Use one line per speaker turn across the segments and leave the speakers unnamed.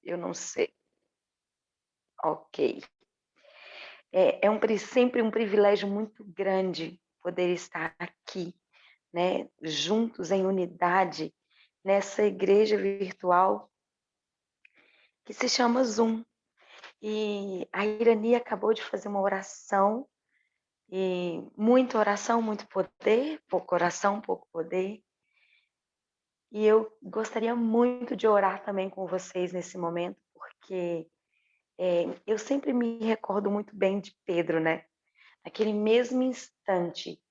Eu não sei. Ok. Sempre um privilégio muito grande poder estar aqui, né, juntos em unidade, nessa igreja virtual que se chama Zoom. E a Irani acabou de fazer uma oração, e muita oração, muito poder, pouco oração, pouco poder. E eu gostaria muito de orar também com vocês nesse momento, porque eu sempre me recordo muito bem de Pedro, né? Naquele mesmo instante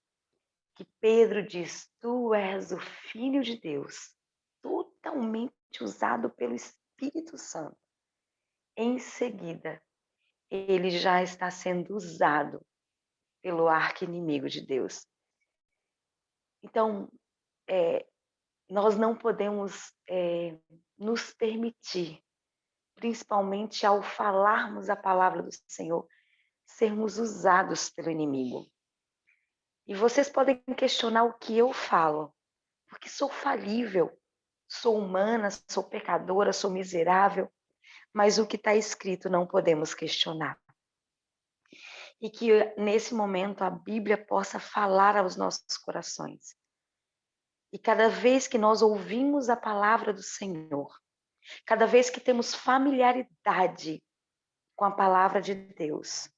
que Pedro diz: Tu és o Filho de Deus, totalmente usado pelo Espírito Santo. Em seguida, ele já está sendo usado pelo arqui-inimigo de Deus. Então, nós não podemos nos permitir, principalmente ao falarmos a palavra do Senhor, sermos usados pelo inimigo. E vocês podem questionar o que eu falo, porque sou falível, sou humana, sou pecadora, sou miserável, mas o que está escrito não podemos questionar. E que nesse momento a Bíblia possa falar aos nossos corações. E cada vez que nós ouvimos a palavra do Senhor, cada vez que temos familiaridade com a palavra de Deus,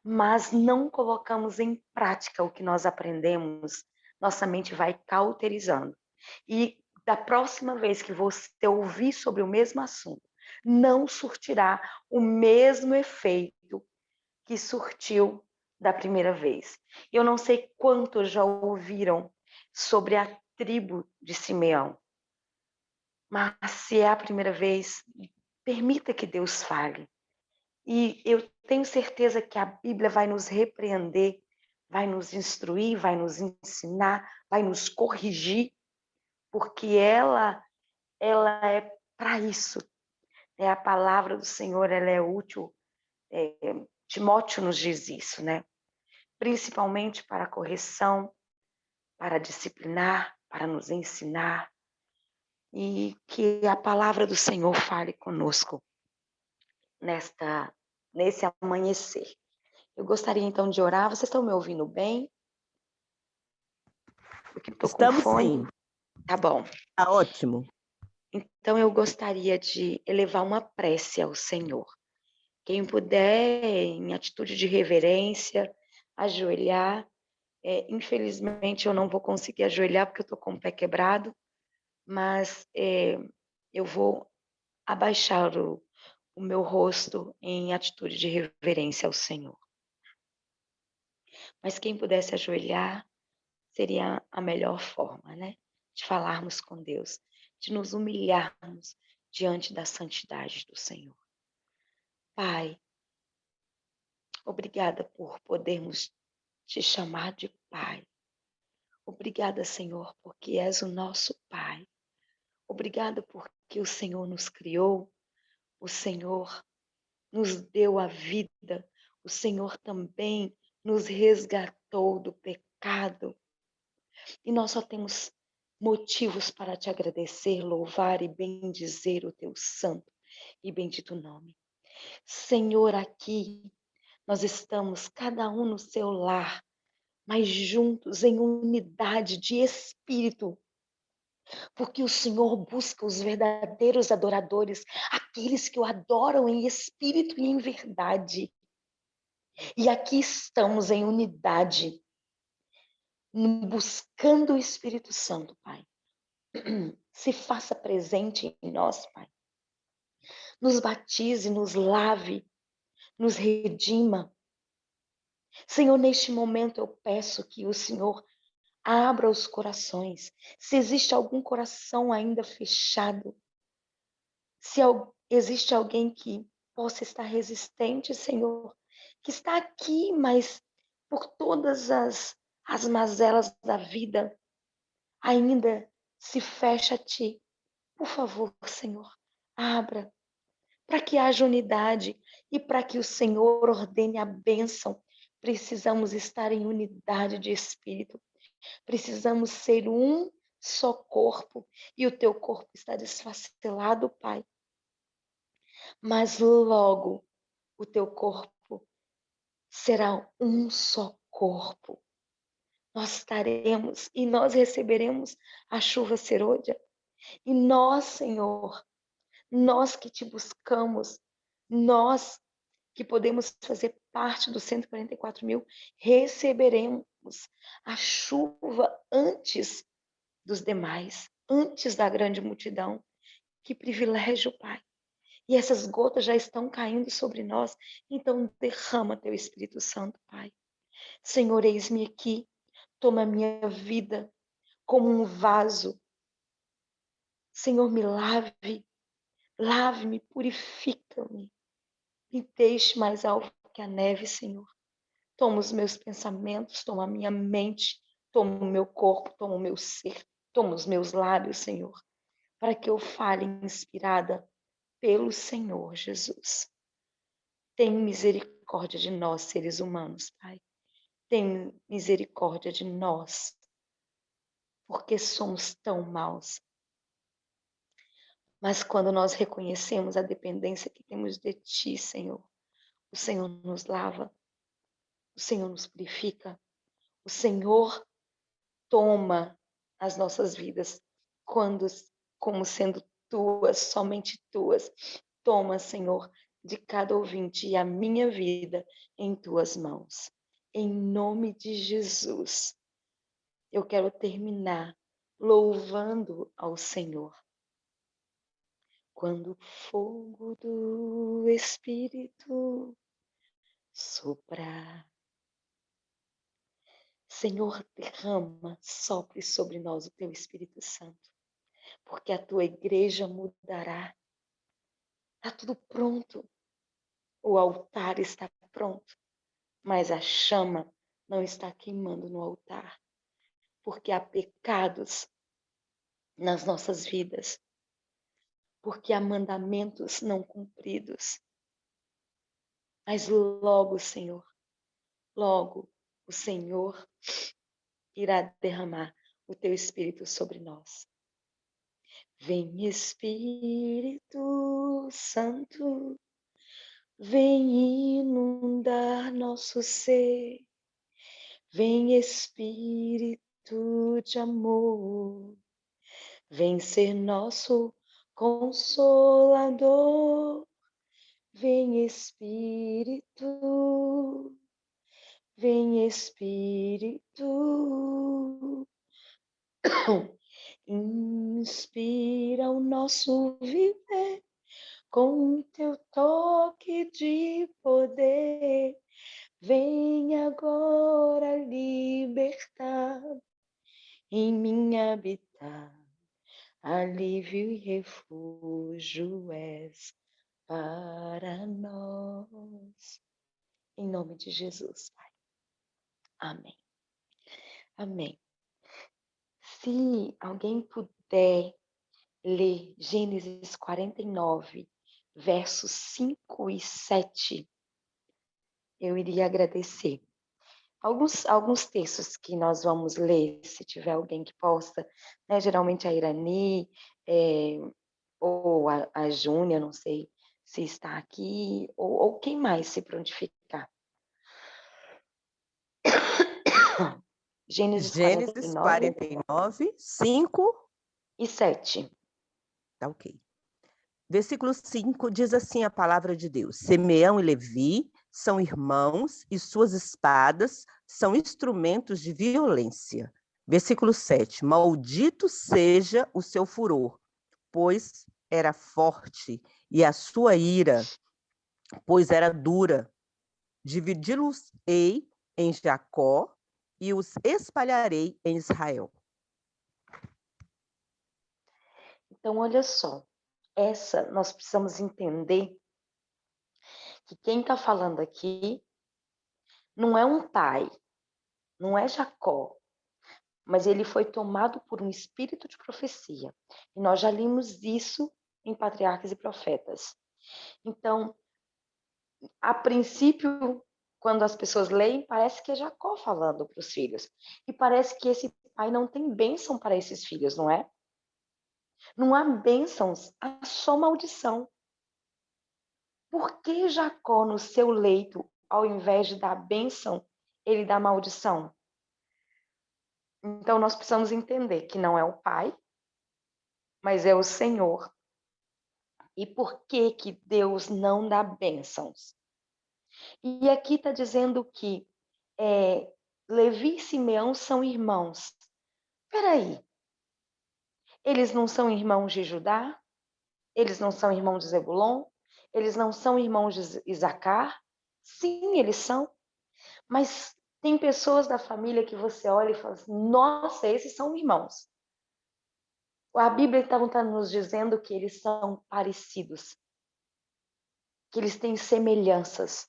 mas não colocamos em prática o que nós aprendemos, nossa mente vai cauterizando. E da próxima vez que você ouvir sobre o mesmo assunto, não surtirá o mesmo efeito que surtiu da primeira vez. Eu não sei quantos já ouviram sobre a tribo de Simeão, mas se é a primeira vez, permita que Deus fale. E eu tenho certeza que a Bíblia vai nos repreender, vai nos instruir, vai nos ensinar, vai nos corrigir, porque ela é para isso. A palavra do Senhor, ela é útil. Timóteo nos diz isso, né? Principalmente para a correção, para disciplinar, para nos ensinar. E que a palavra do Senhor fale conosco nesse amanhecer. Eu gostaria então de orar. Vocês estão me ouvindo bem? Porque estou com
Estamos
fone.
sim.
Tá bom.
Tá ótimo.
Então eu gostaria de elevar uma prece ao Senhor. Quem puder, em atitude de reverência, ajoelhar. Infelizmente eu não vou conseguir ajoelhar porque eu estou com o pé quebrado, mas eu vou abaixar o meu rosto em atitude de reverência ao Senhor. Mas quem pudesse ajoelhar, seria a melhor forma, né? De falarmos com Deus, de nos humilharmos diante da santidade do Senhor. Pai, obrigada por podermos te chamar de Pai. Obrigada, Senhor, porque és o nosso Pai. Obrigada porque o Senhor nos criou, o Senhor nos deu a vida, o Senhor também nos resgatou do pecado. E nós só temos motivos para te agradecer, louvar e bendizer o teu santo e bendito nome. Senhor, aqui nós estamos, cada um no seu lar, mas juntos em unidade de espírito, porque o Senhor busca os verdadeiros adoradores, aqueles que o adoram em espírito e em verdade. E aqui estamos em unidade, buscando o Espírito Santo, Pai. Se faça presente em nós, Pai. Nos batize, nos lave, nos redima. Senhor, neste momento eu peço que o Senhor abra os corações. Se existe algum coração ainda fechado, se existe alguém que possa estar resistente, Senhor, que está aqui, mas por todas as mazelas da vida, ainda se fecha a Ti. Por favor, Senhor, abra, para que haja unidade e para que o Senhor ordene a bênção. Precisamos estar em unidade de espírito. Precisamos ser um só corpo. E o teu corpo está desfacelado, Pai. mas logo o teu corpo será um só corpo. Nós estaremos e nós receberemos a chuva serôdia. E nós, Senhor, nós que te buscamos, nós que podemos fazer parte dos 144.000, receberemos a chuva antes dos demais, antes da grande multidão. Que privilégio, Pai. E essas gotas já estão caindo sobre nós, então derrama teu Espírito Santo, Pai. Senhor, eis-me aqui, toma minha vida como um vaso. Senhor, me lave, lave-me, purifica-me, me deixe mais alvo que a neve, Senhor. Toma os meus pensamentos, toma a minha mente, toma o meu corpo, toma o meu ser, toma os meus lábios, Senhor, para que eu fale inspirada pelo Senhor Jesus. Tem misericórdia de nós, seres humanos, Pai. Tem misericórdia de nós, porque somos tão maus. Mas quando nós reconhecemos a dependência que temos de Ti, Senhor, o Senhor nos lava, o Senhor nos purifica, o Senhor toma as nossas vidas como sendo tuas, somente tuas. Toma, Senhor, de cada ouvinte e a minha vida em tuas mãos. Em nome de Jesus, eu quero terminar louvando ao Senhor. Quando o fogo do Espírito soprar, Senhor, derrama, sopre sobre nós o teu Espírito Santo, porque a tua igreja mudará. Está tudo pronto, o altar está pronto, mas a chama não está queimando no altar, porque há pecados nas nossas vidas, porque há mandamentos não cumpridos. Mas logo, Senhor, logo o Senhor irá derramar o teu Espírito sobre nós. Vem, Espírito Santo, vem inundar nosso ser. Vem, Espírito de amor, vem ser nosso consolador. Vem, Espírito, vem, Espírito, inspira o nosso viver com o teu toque de poder. Vem agora libertar, em mim habitar, alívio e refúgio és para nós. Em nome de Jesus, Pai. Amém. Amém. Se alguém puder ler Gênesis 49, versos 5 e 7, eu iria agradecer. Alguns textos que nós vamos ler, se tiver alguém que possa, né? Geralmente a Irani, ou a Júnia, não sei se está aqui, ou quem mais se prontificar. Gênesis
Gênesis 49, 5
e 7.
Tá ok. Versículo 5 diz assim a palavra de Deus: Simeão e Levi são irmãos e suas espadas são instrumentos de violência. Versículo 7: Maldito seja o seu furor, pois era forte, e a sua ira, pois era dura. Dividi-los-ei em Jacó e os espalharei em Israel.
Então, olha só, nós precisamos entender que quem está falando aqui não é um pai, não é Jacó, mas ele foi tomado por um espírito de profecia. E nós já lemos isso em Patriarcas e Profetas. Então, a princípio, quando as pessoas leem, parece que é Jacó falando para os filhos. E parece que esse pai não tem bênção para esses filhos, não é? Não há bênçãos, há só maldição. Por que Jacó, no seu leito, ao invés de dar bênção, ele dá maldição? Então, nós precisamos entender que não é o pai, mas é o Senhor. E por que que Deus não dá bênçãos? E aqui está dizendo que Levi e Simeão são irmãos. Espera aí, eles não são irmãos de Judá? Eles não são irmãos de Zebulon? Eles não são irmãos de Isacar? Sim, eles são. Mas tem pessoas da família que você olha e fala assim, nossa, esses são irmãos. A Bíblia então está nos dizendo que eles são parecidos, que eles têm semelhanças.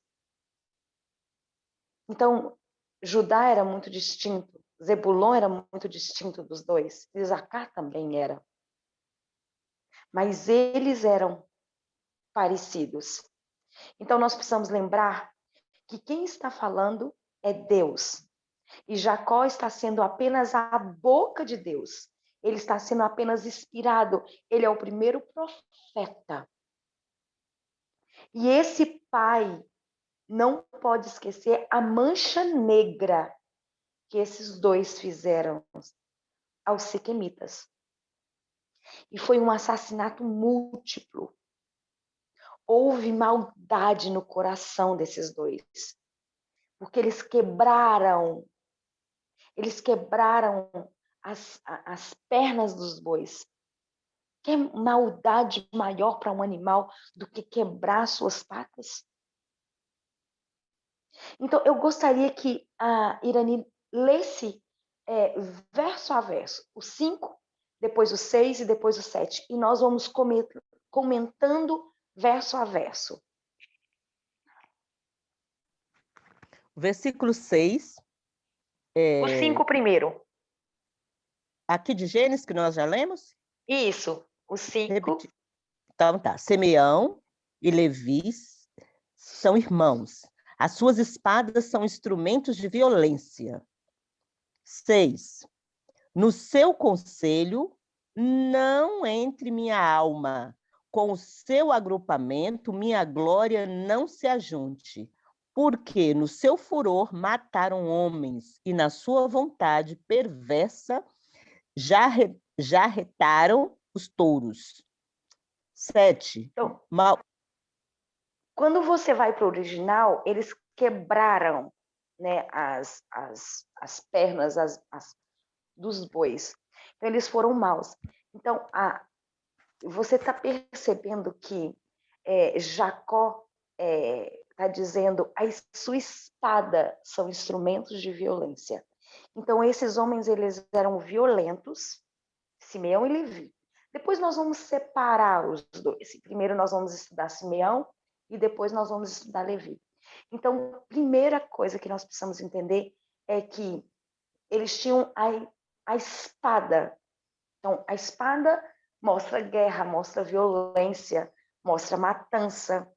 Então, Judá era muito distinto, Zebulon era muito distinto dos dois, Isacar também era. Mas eles eram parecidos. Então, nós precisamos lembrar que quem está falando é Deus. E Jacó está sendo apenas a boca de Deus. Ele está sendo apenas inspirado. Ele é o primeiro profeta. E esse pai não pode esquecer a mancha negra que esses dois fizeram aos siquemitas. E foi um assassinato múltiplo. Houve maldade no coração desses dois. Porque eles quebraram as pernas dos bois. Que maldade maior para um animal do que quebrar suas patas? Então, eu gostaria que a Irani lesse verso a verso, o 5, depois o 6 e depois o 7. E nós vamos comentando verso a verso.
Versículo 6.
O 5 primeiro.
Aqui de Gênesis, que nós já lemos?
Isso, o 5.
Repetir. Então tá. Simeão e Levi são irmãos. As suas espadas são instrumentos de violência. 6. No seu conselho não entre minha alma. Com o seu agrupamento, minha glória não se ajunte. Porque no seu furor mataram homens, e na sua vontade perversa já retaram os touros. 7.
Então, quando você vai para o original, eles quebraram, né, as pernas dos bois. Então, eles foram maus. Então, você está percebendo que Jacó está dizendo a sua espada são instrumentos de violência. Então, esses homens eles eram violentos, Simeão e Levi. Depois nós vamos separar os dois. Primeiro nós vamos estudar Simeão e depois nós vamos estudar Levi. Então, a primeira coisa que nós precisamos entender é que eles tinham a espada. Então, a espada mostra guerra, mostra violência, mostra matança.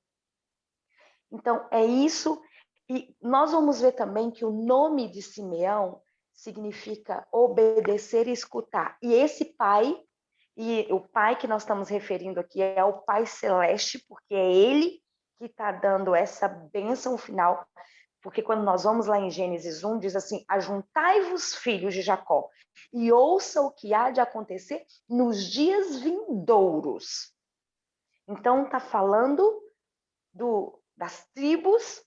Então, é isso. E nós vamos ver também que o nome de Simeão significa obedecer e escutar. E esse pai, e o pai que nós estamos referindo aqui é o Pai Celeste, porque é ele que está dando essa bênção final. Porque quando nós vamos lá em Gênesis 1, diz assim, ajuntai-vos, filhos de Jacó, e ouça o que há de acontecer nos dias vindouros. Então, está falando das tribos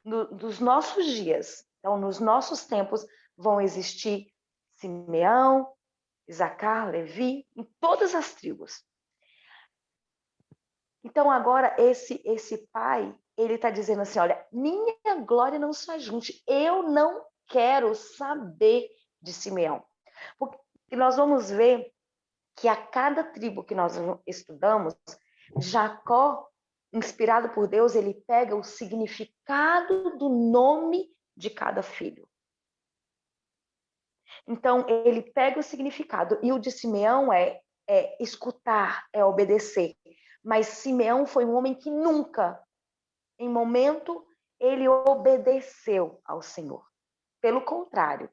dos nossos dias. Então, nos nossos tempos, vão existir Simeão, Isacar, Levi, em todas as tribos. Então, agora, esse pai, ele está dizendo assim, olha, minha glória não se ajunte, eu não quero saber de Simeão. Porque nós vamos ver que a cada tribo que nós estudamos, Jacó, inspirado por Deus, ele pega o significado do nome de cada filho. Então, ele pega o significado. E o de Simeão é escutar, é obedecer. Mas Simeão foi um homem que nunca, em momento, ele obedeceu ao Senhor. Pelo contrário,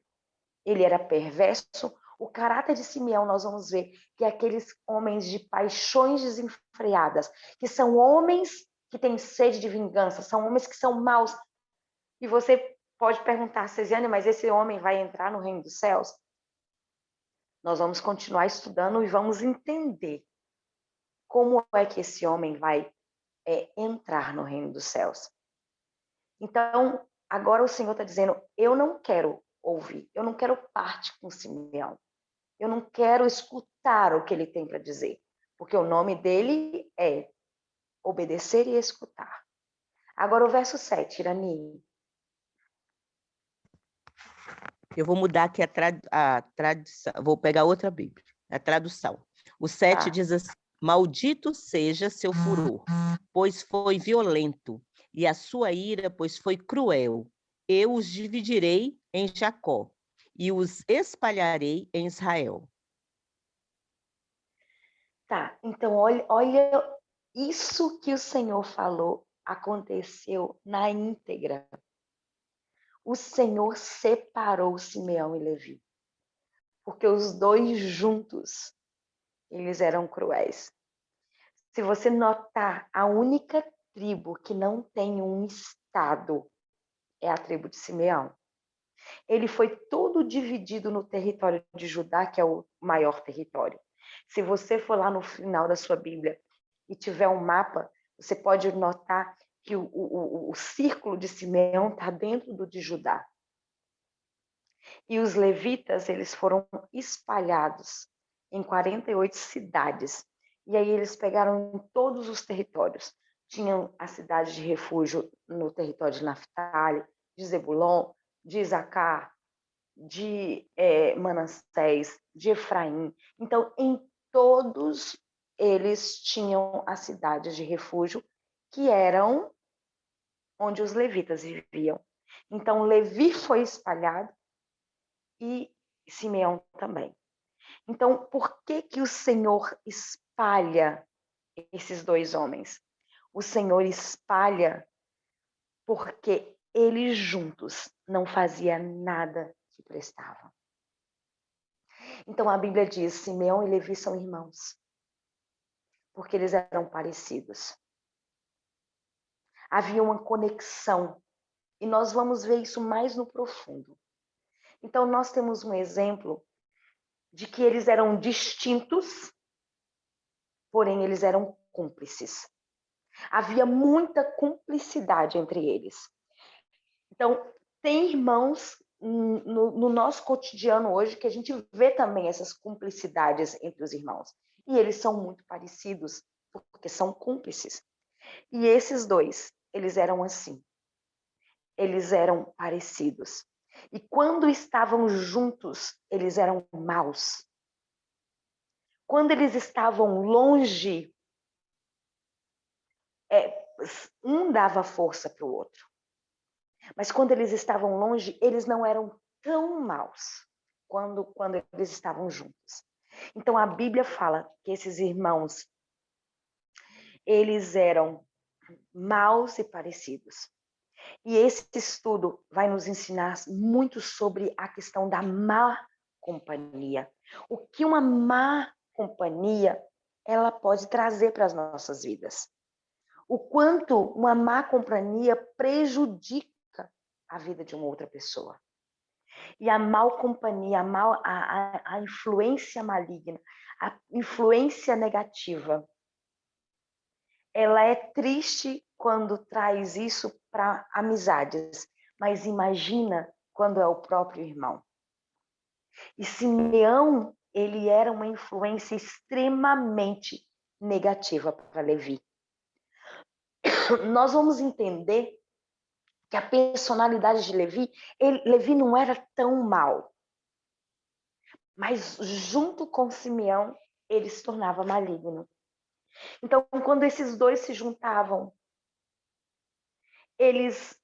ele era perverso. O caráter de Simeão, nós vamos ver que é aqueles homens de paixões desenfreadas, que são homens que têm sede de vingança, são homens que são maus. E você pode perguntar, Cesiane, mas esse homem vai entrar no reino dos céus? Nós vamos continuar estudando e vamos entender como é que esse homem vai entrar no reino dos céus. Então, agora o Senhor está dizendo, eu não quero ouvir, eu não quero parte com Simeão. Eu não quero escutar o que ele tem para dizer, porque o nome dele é obedecer e escutar. Agora o verso 7, Irani.
Eu vou mudar aqui a tradução, vou pegar outra Bíblia, a tradução. O 7 diz assim, maldito seja seu furor, pois foi violento, e a sua ira, pois foi cruel. Eu os dividirei em Jacó, e os espalharei em Israel.
Tá, então olha isso que o Senhor falou aconteceu na íntegra. O Senhor separou Simeão e Levi, porque os dois juntos, eles eram cruéis. Se você notar, a única tribo que não tem um estado é a tribo de Simeão. Ele foi todo dividido no território de Judá, que é o maior território. Se você for lá no final da sua Bíblia e tiver um mapa, você pode notar que o círculo de Simeão está dentro do de Judá. E os levitas, eles foram espalhados em 48 cidades. E aí eles pegaram em todos os territórios. Tinham a cidade de refúgio no território de Naftali, de Zebulon, de Isacar, de Manassés, de Efraim. Então, em todos eles tinham as cidades de refúgio, que eram onde os levitas viviam. Então, Levi foi espalhado e Simeão também. Então, por que que o Senhor espalha esses dois homens? O Senhor espalha porque eles juntos não faziam nada que prestava. Então a Bíblia diz, Simeão e Levi são irmãos, porque eles eram parecidos. Havia uma conexão, e nós vamos ver isso mais no profundo. Então nós temos um exemplo de que eles eram distintos, porém eles eram cúmplices. Havia muita cumplicidade entre eles. Então, tem irmãos no nosso cotidiano hoje que a gente vê também essas cumplicidades entre os irmãos. E eles são muito parecidos, porque são cúmplices. E esses dois, eles eram assim. Eles eram parecidos. E quando estavam juntos, eles eram maus. Quando eles estavam longe, um dava força para o outro. Mas quando eles estavam longe, eles não eram tão maus quando eles estavam juntos. Então a Bíblia fala que esses irmãos, eles eram maus e parecidos. E esse estudo vai nos ensinar muito sobre a questão da má companhia. O que uma má companhia ela pode trazer para as nossas vidas. O quanto uma má companhia prejudica a vida de uma outra pessoa. E a mal companhia, a influência maligna, a influência negativa, ela é triste quando traz isso para amizades, mas imagina quando é o próprio irmão. E Simeão, ele era uma influência extremamente negativa para Levi. Nós vamos entender que a personalidade de Levi, Levi não era tão mal. Mas junto com Simeão, ele se tornava maligno. Então, quando esses dois se juntavam, eles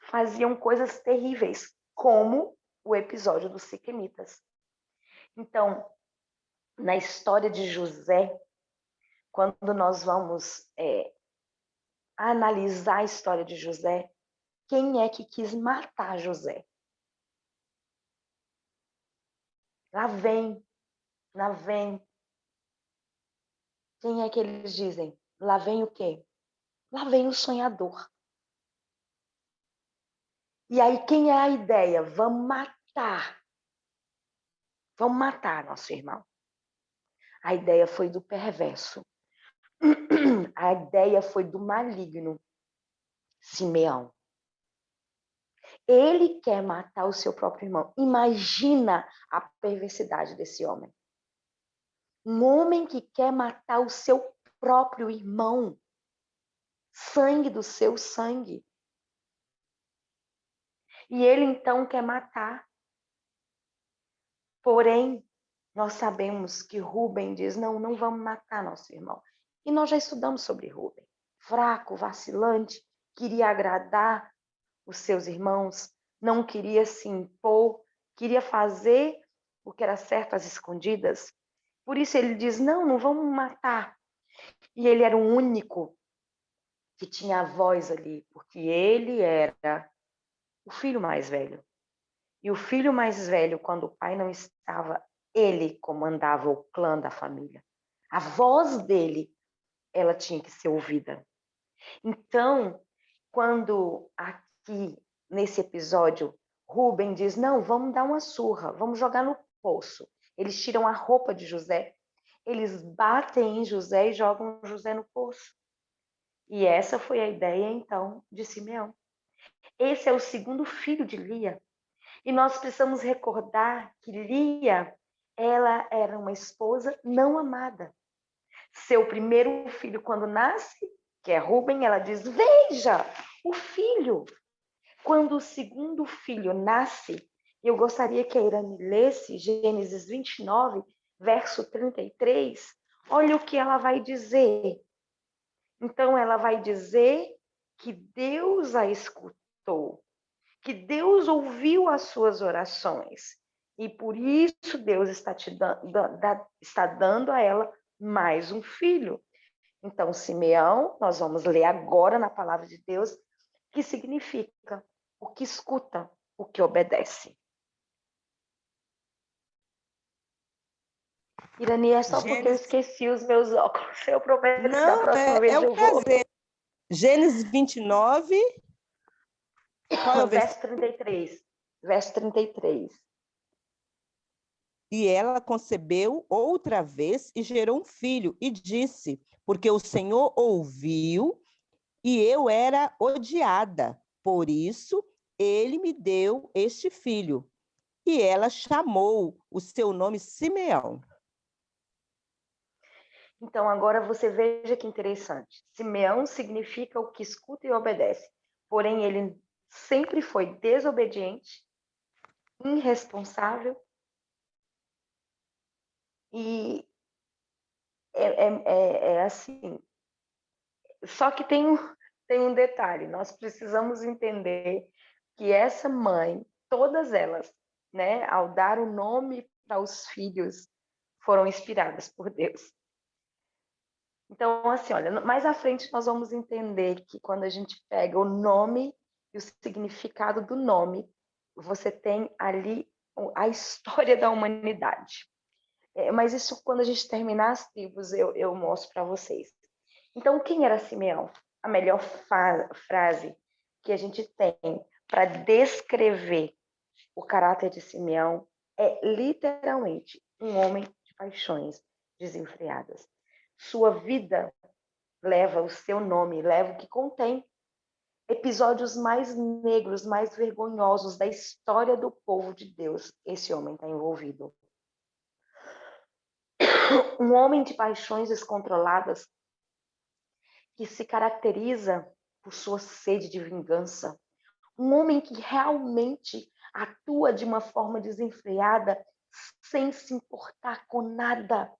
faziam coisas terríveis, como o episódio dos siquemitas. Então, na história de José, quando nós vamos analisar a história de José, quem é que quis matar José? Lá vem. Quem é que eles dizem? Lá vem o quê? Lá vem o sonhador. E aí, quem é a ideia? Vamos matar. Vamos matar nosso irmão. A ideia foi do perverso. A ideia foi do maligno, Simeão. Ele quer matar o seu próprio irmão. Imagina a perversidade desse homem. Um homem que quer matar o seu próprio irmão. Sangue do seu sangue. E ele então quer matar. Porém, nós sabemos que Rubem diz, não vamos matar nosso irmão. E nós já estudamos sobre Rubem. Fraco, vacilante, queria agradar os seus irmãos, não queria se impor, queria fazer o que era certo às escondidas. Por isso ele diz, não vamos matar. E ele era o único que tinha a voz ali, porque ele era o filho mais velho. E o filho mais velho, quando o pai não estava, ele comandava o clã da família. A voz dele, ela tinha que ser ouvida. Então, quando aqui, nesse episódio, Rubem diz, não, vamos dar uma surra, vamos jogar no poço. Eles tiram a roupa de José, eles batem em José e jogam José no poço. E essa foi a ideia, então, de Simeão. Esse é o segundo filho de Lia. E nós precisamos recordar que Lia, ela era uma esposa não amada. Seu primeiro filho, quando nasce, que é Rubem, ela diz, veja, o filho. Quando o segundo filho nasce, eu gostaria que a Irane lesse Gênesis 29, verso 33. Olha o que ela vai dizer. Então, ela vai dizer que Deus a escutou, que Deus ouviu as suas orações. E por isso Deus está dando a ela mais um filho. Então, Simeão, nós vamos ler agora na palavra de Deus, que significa o que escuta, o que obedece. Irani, é só porque eu
Gênesis...
esqueci os meus óculos. Eu prometo que da
Não,
próxima
é
vez
um
eu vou.
prazer. Gênesis 29, qual é o versículo?
Verso 33. Verso 33.
E ela concebeu outra vez e gerou um filho, e disse, porque o Senhor ouviu, e eu era odiada, por isso ele me deu este filho. E ela chamou o seu nome Simeão.
Então, agora você veja que interessante. Simeão significa o que escuta e obedece. Porém, ele sempre foi desobediente, irresponsável e é assim. Só que tem um detalhe. Nós precisamos entender que essa mãe, todas elas, né, ao dar o nome para os filhos, foram inspiradas por Deus. Então, assim, olha, mais à frente nós vamos entender que quando a gente pega o nome e o significado do nome, você tem ali a história da humanidade. Mas isso, quando a gente terminar as tribos, eu mostro para vocês. Então, quem era Simeão? A melhor frase que a gente tem para descrever o caráter de Simeão é literalmente um homem de paixões desenfreadas. Sua vida leva o seu nome, leva o que contém episódios mais negros, mais vergonhosos da história do povo de Deus. Esse homem está envolvido. Um homem de paixões descontroladas que se caracteriza por sua sede de vingança. Um homem que realmente atua de uma forma desenfreada, sem se importar com nada.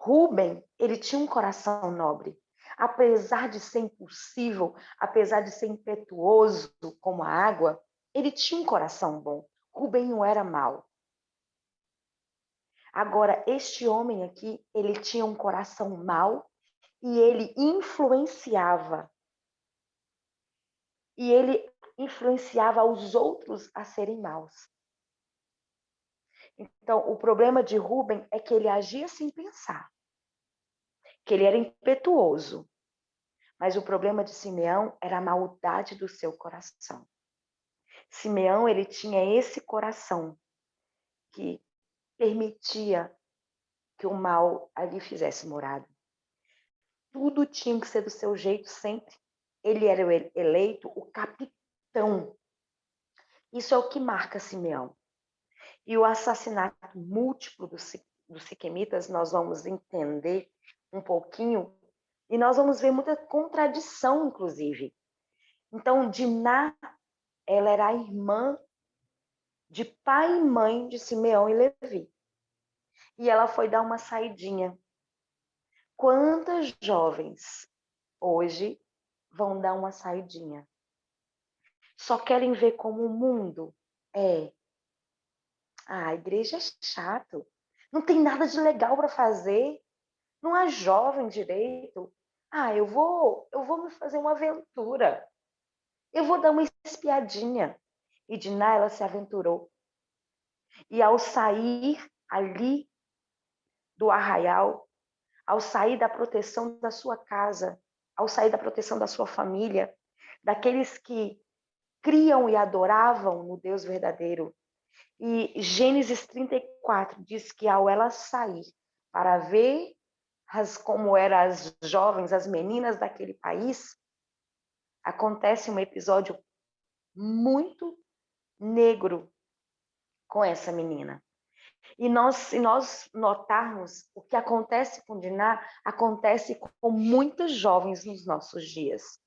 Rubem, ele tinha um coração nobre. Apesar de ser impulsivo, apesar de ser impetuoso como a água, ele tinha um coração bom. Rubem não era mau. Agora, este homem aqui, ele tinha um coração mau e ele influenciava. E ele influenciava os outros a serem maus. Então, o problema de Rubem é que ele agia sem pensar. Que ele era impetuoso. Mas o problema de Simeão era a maldade do seu coração. Simeão, ele tinha esse coração que permitia que o mal ali fizesse morada. Tudo tinha que ser do seu jeito sempre. Ele era eleito o capitão. Isso é o que marca Simeão. E o assassinato múltiplo dos siquemitas, nós vamos entender um pouquinho, e nós vamos ver muita contradição, inclusive. Então, Diná, ela era a irmã de pai e mãe de Simeão e Levi. E ela foi dar uma saidinha. Quantas jovens hoje vão dar uma saidinha? Só querem ver como o mundo é. A igreja é chato. Não tem nada de legal para fazer. Não há jovem direito. Eu vou me fazer uma aventura. Eu vou dar uma espiadinha. E Diná, ela se aventurou. E ao sair ali do arraial, ao sair da proteção da sua casa, ao sair da proteção da sua família, daqueles que criam e adoravam no Deus verdadeiro. E Gênesis 34 diz que ao ela sair para ver como eram as jovens, as meninas daquele país, acontece um episódio muito negro com essa menina. Se nós notarmos o que acontece com Diná, acontece com muitas jovens nos nossos dias.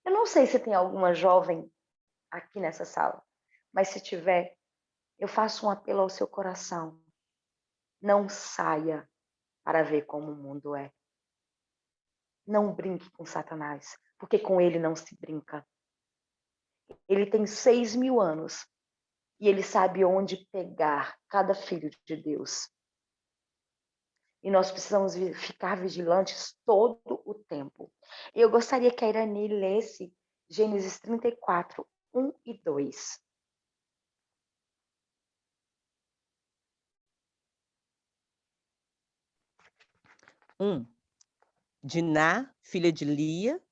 Eu não sei se tem alguma jovem aqui nessa sala, mas se tiver, eu faço um apelo ao seu coração. Não saia para ver como o mundo é. Não brinque com Satanás, porque com ele não se brinca. Ele tem 6.000 anos e ele sabe onde pegar cada filho de Deus. E nós precisamos ficar vigilantes todo o tempo. Eu gostaria que a Irani lesse Gênesis 34, 1 e 2.
Diná, filha de Lia,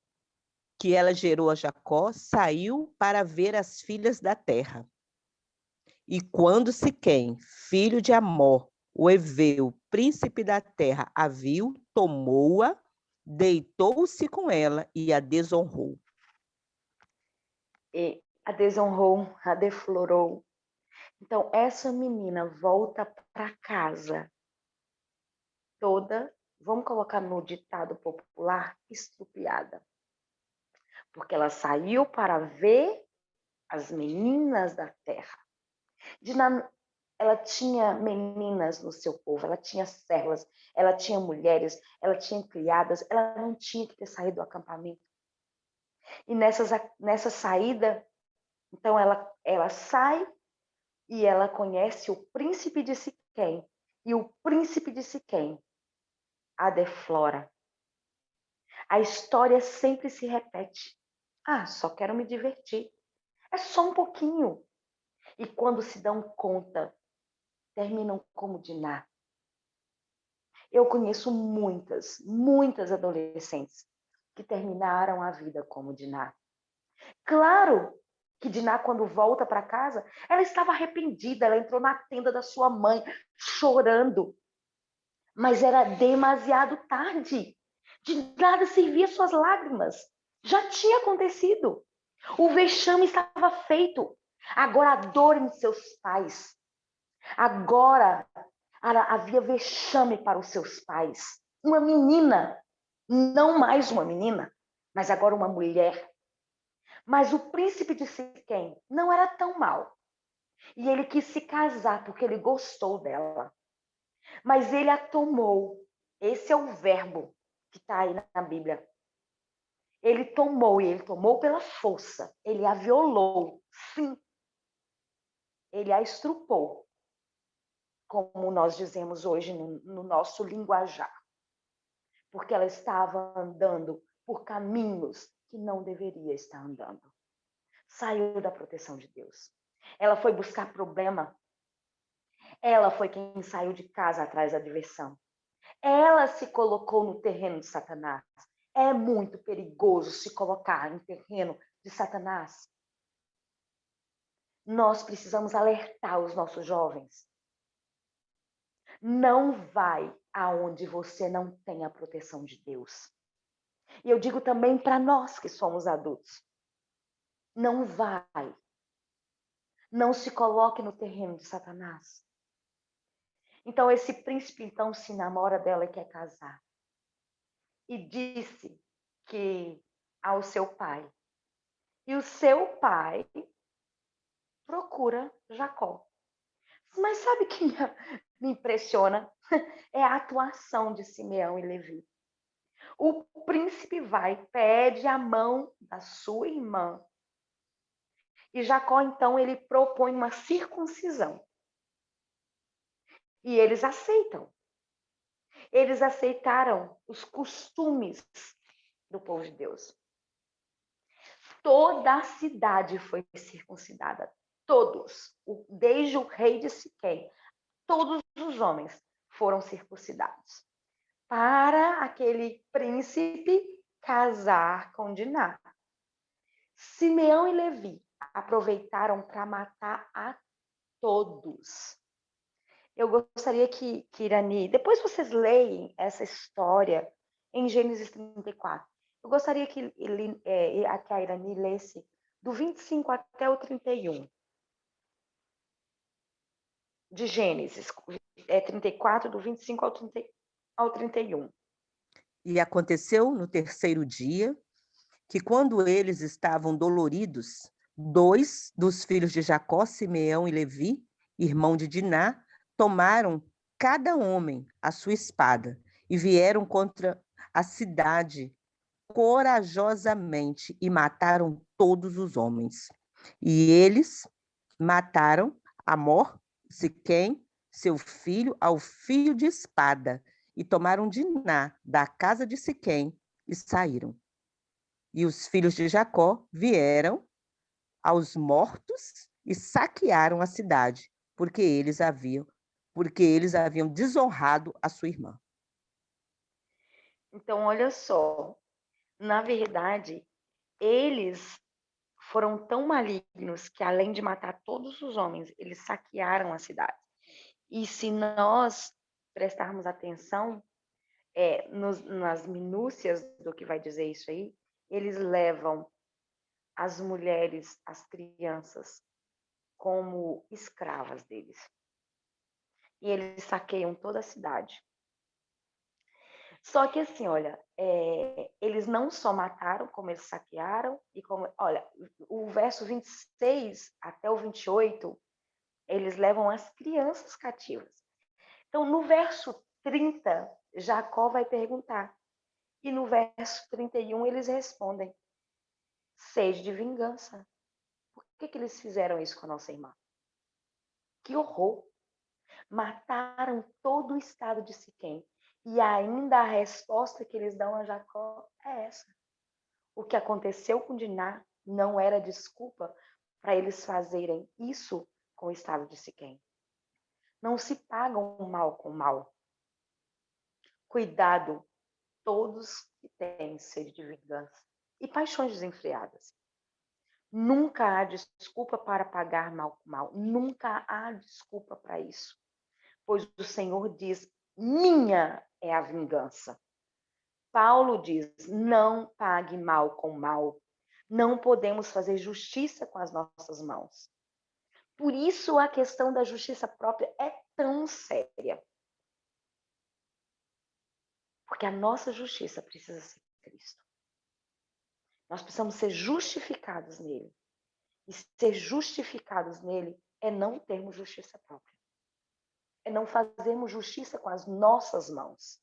que ela gerou a Jacó, saiu para ver as filhas da terra. E quando Siquém, filho de Amor, o heveu, príncipe da terra, a viu, tomou-a, deitou-se com ela e a desonrou.
E a desonrou, a deflorou. Então, essa menina volta para casa toda, vamos colocar no ditado popular, estrupiada. Porque ela saiu para ver as meninas da terra. Diná, ela tinha meninas no seu povo, ela tinha servas, ela tinha mulheres, ela tinha criadas, ela não tinha que ter saído do acampamento. E nessa saída, então ela sai e ela conhece o príncipe de Siquém. E o príncipe de Siquém a deflora. A história sempre se repete. Só quero me divertir. É só um pouquinho. E quando se dão conta, terminam como Diná. Eu conheço muitas adolescentes que terminaram a vida como Diná. Claro que Diná, quando volta para casa, ela estava arrependida, ela entrou na tenda da sua mãe, chorando. Mas era demasiado tarde. De nada servia suas lágrimas. Já tinha acontecido. O vexame estava feito. Agora a dor em seus pais. Agora havia vexame para os seus pais. Uma menina, não mais uma menina, mas agora uma mulher. Mas o príncipe de Siquém não era tão mau. E ele quis se casar porque ele gostou dela. Mas ele a tomou. Esse é o verbo que está aí na Bíblia. Ele tomou, e ele tomou pela força. Ele a violou, sim. Ele a estrupou, como nós dizemos hoje no nosso linguajar. Porque ela estava andando por caminhos que não deveria estar andando. Saiu da proteção de Deus. Ela foi buscar problema. Ela foi quem saiu de casa atrás da diversão. Ela se colocou no terreno de Satanás. É muito perigoso se colocar em terreno de Satanás. Nós precisamos alertar os nossos jovens. Não vai aonde você não tem a proteção de Deus. E eu digo também para nós que somos adultos. Não vai. Não se coloque no terreno de Satanás. Então esse príncipe então se namora dela e quer casar. E disse que ao seu pai. E o seu pai procura Jacó. Mas sabe o que me impressiona? É a atuação de Simeão e Levi. O príncipe vai, pede a mão da sua irmã. E Jacó, então, ele propõe uma circuncisão. E eles aceitam. Eles aceitaram os costumes do povo de Deus. Toda a cidade foi circuncidada. Todos. Desde o rei de Siquém. Todos os homens foram circuncidados. Para aquele príncipe casar com Diná. Simeão e Levi aproveitaram para matar a todos. Eu gostaria que Irani, depois vocês leem essa história em Gênesis 34. Eu gostaria que a Irani lesse do 25 até o 31. De Gênesis 34, do 25 ao 31.
E aconteceu no terceiro dia, que quando eles estavam doloridos, 2 dos filhos de Jacó, Simeão e Levi, irmão de Diná, tomaram cada homem a sua espada e vieram contra a cidade corajosamente e mataram todos os homens. E eles mataram Amor, Siquém, seu filho, ao fio de espada, e tomaram Diná da casa de Siquém e saíram. E os filhos de Jacó vieram aos mortos e saquearam a cidade, porque eles haviam desonrado a sua irmã.
Então, olha só, na verdade, eles foram tão malignos que, além de matar todos os homens, eles saquearam a cidade. E se nós prestarmos atenção nas minúcias do que vai dizer isso aí, eles levam as mulheres, as crianças, como escravas deles. E eles saqueiam toda a cidade. Só que assim, olha, eles não só mataram, como eles saquearam, olha, o verso 26 até o 28, eles levam as crianças cativas. Então, no verso 30, Jacó vai perguntar. E no verso 31, eles respondem: sede de vingança. Por que eles fizeram isso com a nossa irmã? Que horror! Mataram todo o estado de Siquém. E ainda a resposta que eles dão a Jacó é essa. O que aconteceu com Diná não era desculpa para eles fazerem isso com o estado de Siquém. Não se pagam mal com mal. Cuidado, todos que têm sede de vingança e paixões desenfreadas. Nunca há desculpa para pagar mal com mal. Nunca há desculpa para isso. Pois o Senhor diz: minha é a vingança. Paulo diz: não pague mal com mal. Não podemos fazer justiça com as nossas mãos. Por isso a questão da justiça própria é tão séria. Porque a nossa justiça precisa ser Cristo. Nós precisamos ser justificados nele. E ser justificados nele é não termos justiça própria. É não fazermos justiça com as nossas mãos.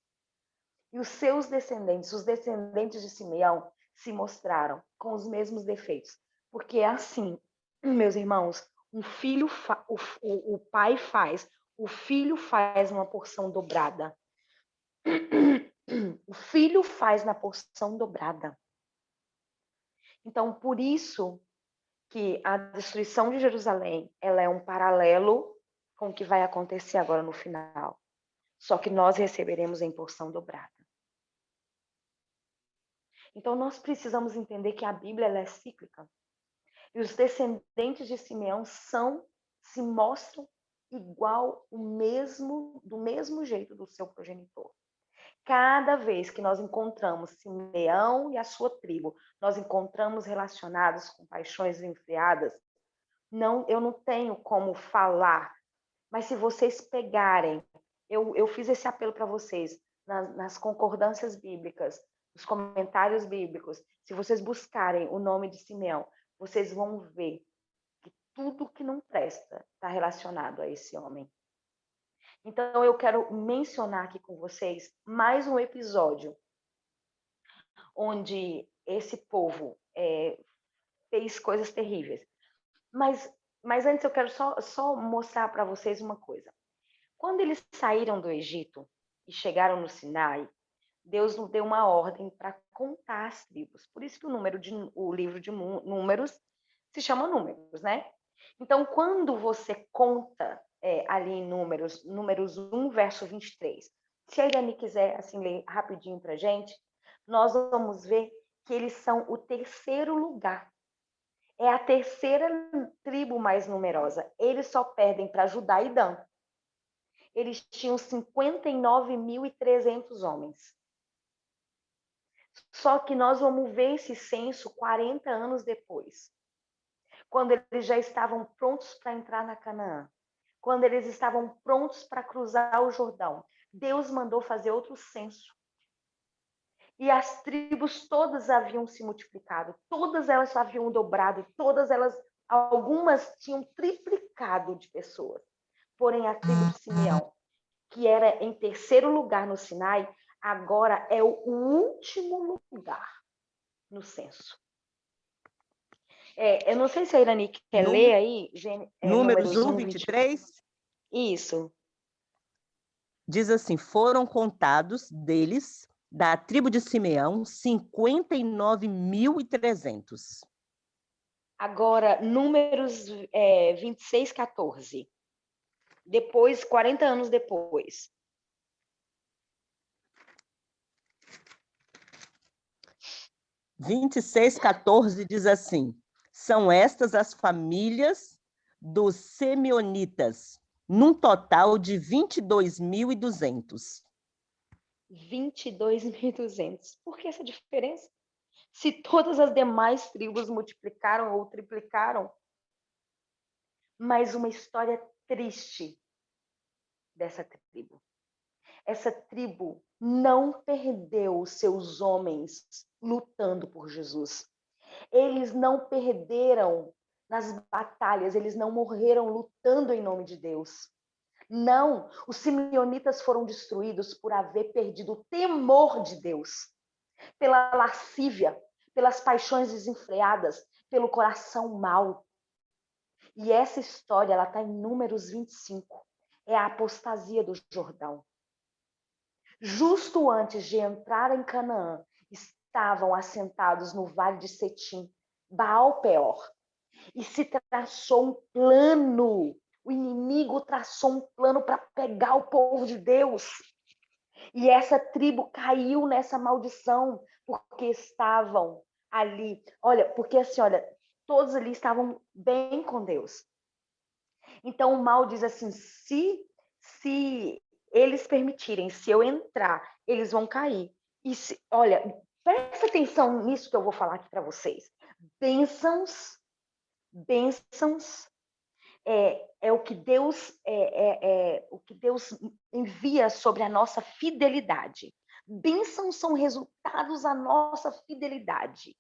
E os seus descendentes, os descendentes de Simeão, se mostraram com os mesmos defeitos. Porque é assim, meus irmãos, o pai faz, o filho faz uma porção dobrada. O filho faz na porção dobrada. Então, por isso que a destruição de Jerusalém, ela é um paralelo com o que vai acontecer agora no final. Só que nós receberemos em porção dobrada. Então, nós precisamos entender que a Bíblia ela é cíclica. E os descendentes de Simeão se mostram igual do mesmo jeito do seu progenitor. Cada vez que nós encontramos Simeão e a sua tribo, nós encontramos relacionados com paixões desenfreadas, eu não tenho como falar, mas se vocês pegarem, eu fiz esse apelo para vocês, nas concordâncias bíblicas, nos comentários bíblicos, se vocês buscarem o nome de Simeão, vocês vão ver que tudo que não presta está relacionado a esse homem. Então, eu quero mencionar aqui com vocês mais um episódio onde esse povo fez coisas terríveis. Mas antes eu quero só mostrar para vocês uma coisa. Quando eles saíram do Egito e chegaram no Sinai, Deus nos deu uma ordem para contar as tribos. Por isso que o livro de Números se chama Números, né? Então, quando você conta ali em Números 1, verso 23, se a Irani quiser assim, ler rapidinho para a gente, nós vamos ver que eles são o terceiro lugar. É a terceira tribo mais numerosa. Eles só perdem para Judá e Dan. Eles tinham 59.300 homens. Só que nós vamos ver esse censo 40 anos depois, quando eles já estavam prontos para entrar na Canaã, quando eles estavam prontos para cruzar o Jordão. Deus mandou fazer outro censo. E as tribos todas haviam se multiplicado, todas elas haviam dobrado, algumas tinham triplicado de pessoas. Porém, a tribo de Simeão, que era em terceiro lugar no Sinai, agora é o último lugar no censo. Eu não sei se a Irani quer ler aí.
Números 1, 23.
Isso.
Diz assim, foram contados deles, da tribo de Simeão, 59.300.
Agora, Números 26, 14. Depois, 40 anos depois.
(26:14) diz assim, são estas as famílias dos Simeonitas, num total de 22.200.
22.200. Por que essa diferença? Se todas as demais tribos multiplicaram ou triplicaram. Mas uma história triste dessa tribo. Essa tribo não perdeu os seus homens lutando por Jesus. Eles não perderam nas batalhas, eles não morreram lutando em nome de Deus. Não, os simeonitas foram destruídos por haver perdido o temor de Deus, pela lascívia, pelas paixões desenfreadas, pelo coração mau. E essa história, ela está em Números 25. É a apostasia do Jordão. Justo antes de entrar em Canaã, estavam assentados no vale de Setim, Baal-Peor, e se traçou um plano. O inimigo traçou um plano para pegar o povo de Deus. E essa tribo caiu nessa maldição, porque estavam ali. Porque assim, todos ali estavam bem com Deus. Então o mal diz assim, se eles permitirem, se eu entrar, eles vão cair. E presta atenção nisso que eu vou falar aqui para vocês. Bênçãos é o que Deus envia sobre a nossa fidelidade. Bênçãos são resultados da nossa fidelidade.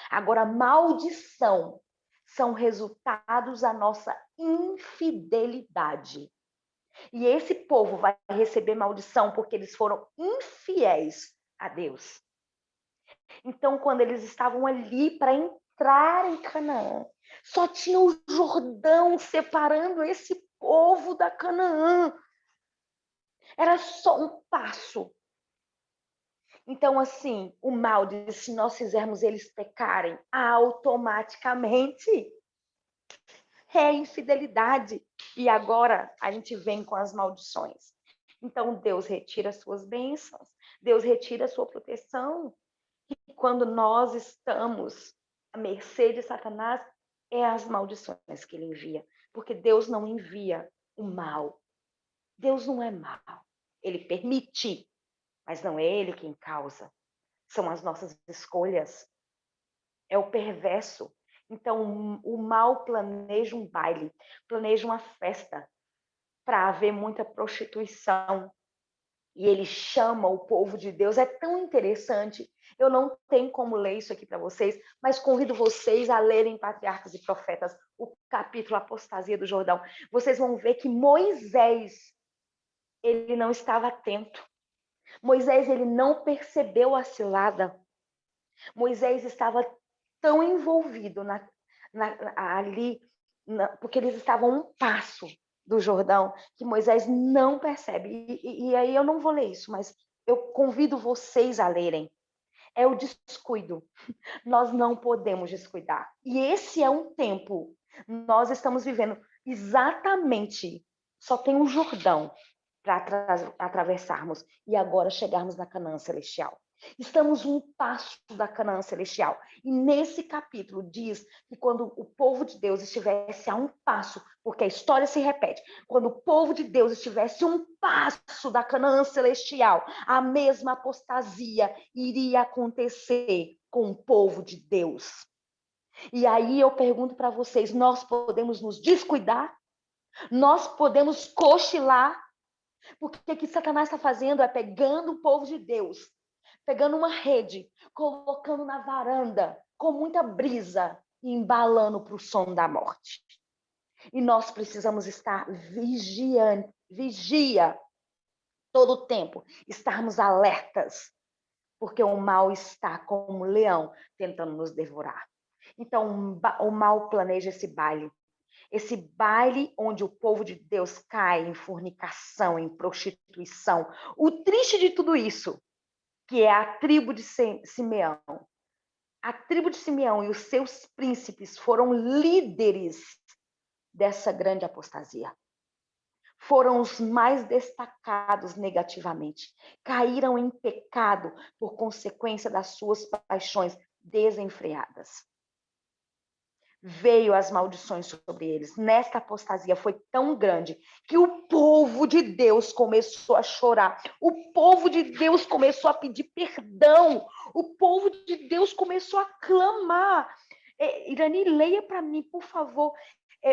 Agora, maldição são resultados da nossa infidelidade. E esse povo vai receber maldição porque eles foram infiéis a Deus. Então, quando eles estavam ali para entrar em Canaã, só tinha o Jordão separando esse povo da Canaã. Era só um passo. Então, assim, o mal diz, se nós fizermos eles pecarem, automaticamente é infidelidade. E agora a gente vem com as maldições. Então, Deus retira as suas bênçãos. Deus retira a sua proteção. que quando nós estamos à mercê de Satanás, é as maldições que ele envia. Porque Deus não envia o mal. Deus não é mal. Ele permite, mas não é ele quem causa. São as nossas escolhas. É o perverso. Então, o mal planeja um baile, planeja uma festa para haver muita prostituição. E ele chama o povo de Deus. É tão interessante. Eu não tenho como ler isso aqui para vocês, mas convido vocês a lerem Patriarcas e Profetas, o capítulo Apostasia do Jordão. Vocês vão ver que Moisés, ele não estava atento. Moisés, ele não percebeu a cilada. Moisés estava tão envolvido ali, porque eles estavam um passo do Jordão, que Moisés não percebe. E aí eu não vou ler isso, mas eu convido vocês a lerem. É o descuido. Nós não podemos descuidar. E esse é um tempo. Nós estamos vivendo exatamente. Só tem um Jordão para atravessarmos e agora chegarmos na Canaã Celestial. Estamos um passo da Canaã Celestial. E nesse capítulo diz que quando o povo de Deus estivesse a um passo, porque a história se repete, quando o povo de Deus estivesse um passo da Canaã Celestial, a mesma apostasia iria acontecer com o povo de Deus. E aí eu pergunto para vocês, nós podemos nos descuidar? Nós podemos cochilar? Porque o que Satanás está fazendo é pegando o povo de Deus, pegando uma rede, colocando na varanda, com muita brisa, e embalando para o som da morte. E nós precisamos estar vigia todo o tempo, estarmos alertas, porque o mal está como um leão tentando nos devorar. Então, o mal planeja esse baile onde o povo de Deus cai em fornicação, em prostituição. O triste de tudo isso, que é a tribo de Simeão. A tribo de Simeão e os seus príncipes foram líderes dessa grande apostasia. Foram os mais destacados negativamente. Caíram em pecado por consequência das suas paixões desenfreadas. Veio as maldições sobre eles. Nesta apostasia foi tão grande que o povo de Deus começou a chorar. O povo de Deus começou a pedir perdão. O povo de Deus começou a clamar. Irani, leia para mim, por favor,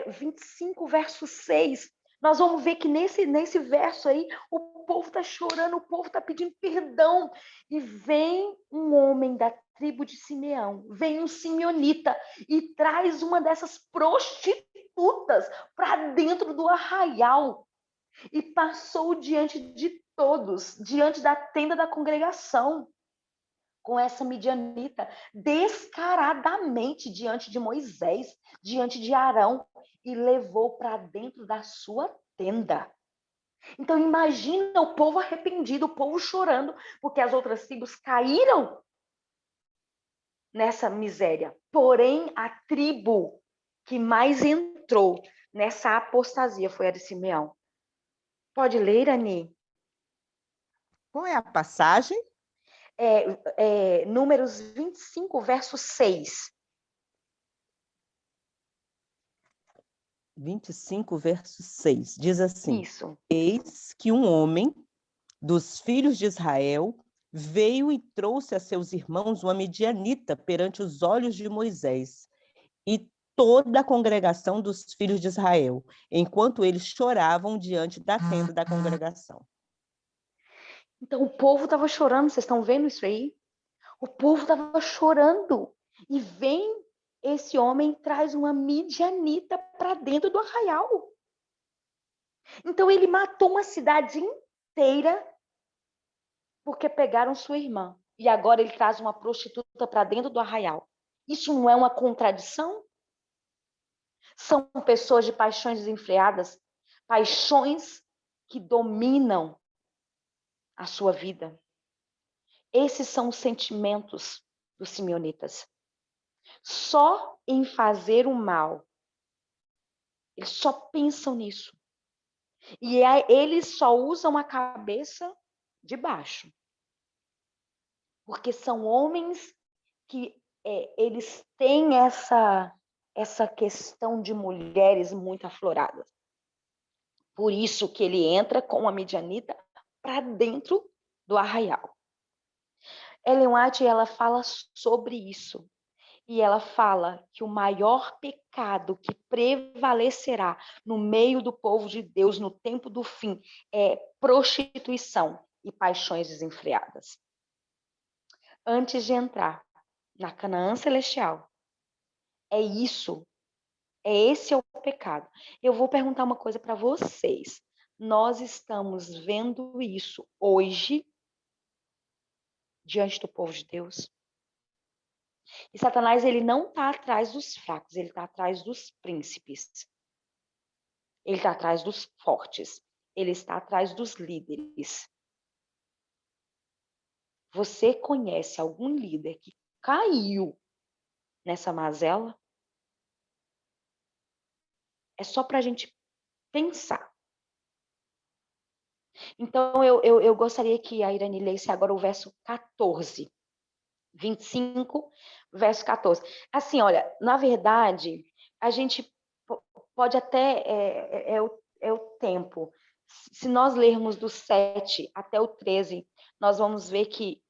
25, verso 6. Nós vamos ver que nesse verso aí, o povo está chorando, o povo está pedindo perdão. E vem um homem da tribo de Simeão, vem um simeonita e traz uma dessas prostitutas para dentro do arraial. E passou diante de todos, diante da tenda da congregação, com essa midianita, descaradamente diante de Moisés, diante de Arão, e levou para dentro da sua tenda. Então imagina o povo arrependido, o povo chorando, porque as outras tribos caíram nessa miséria. Porém, a tribo que mais entrou nessa apostasia foi a de Simeão. Pode ler, Ani?
Qual é a passagem?
Números 25, verso 6.
25, verso 6. Diz assim:
Isso.
Eis que um homem dos filhos de Israel veio e trouxe a seus irmãos uma midianita perante os olhos de Moisés e toda a congregação dos filhos de Israel, enquanto eles choravam diante da tenda da congregação.
Então, o povo estava chorando, vocês estão vendo isso aí? O povo estava chorando. E vem esse homem e traz uma midianita para dentro do arraial. Então, ele matou uma cidade inteira porque pegaram sua irmã. E agora ele traz uma prostituta para dentro do arraial. Isso não é uma contradição? São pessoas de paixões desenfreadas, paixões que dominam a sua vida. Esses são os sentimentos dos simeonitas. Só em fazer o mal. Eles só pensam nisso. E eles só usam a cabeça de baixo. Porque são homens que eles têm essa questão de mulheres muito afloradas. Por isso que ele entra com a midianita para dentro do arraial. Ellen White, ela fala sobre isso. E ela fala que o maior pecado que prevalecerá no meio do povo de Deus no tempo do fim é prostituição e paixões desenfreadas. Antes de entrar na Canaã celestial, é isso. Esse é o pecado. Eu vou perguntar uma coisa para vocês. Nós estamos vendo isso hoje diante do povo de Deus? E Satanás, ele não está atrás dos fracos, ele está atrás dos príncipes. Ele está atrás dos fortes. Ele está atrás dos líderes. Você conhece algum líder que caiu nessa mazela? É só para a gente pensar. Então, eu gostaria que a Irane lesse agora o verso 14. 25, verso 14. Assim, olha, na verdade, a gente pode até, é o tempo. Se nós lermos do 7 até o 13, nós vamos ver que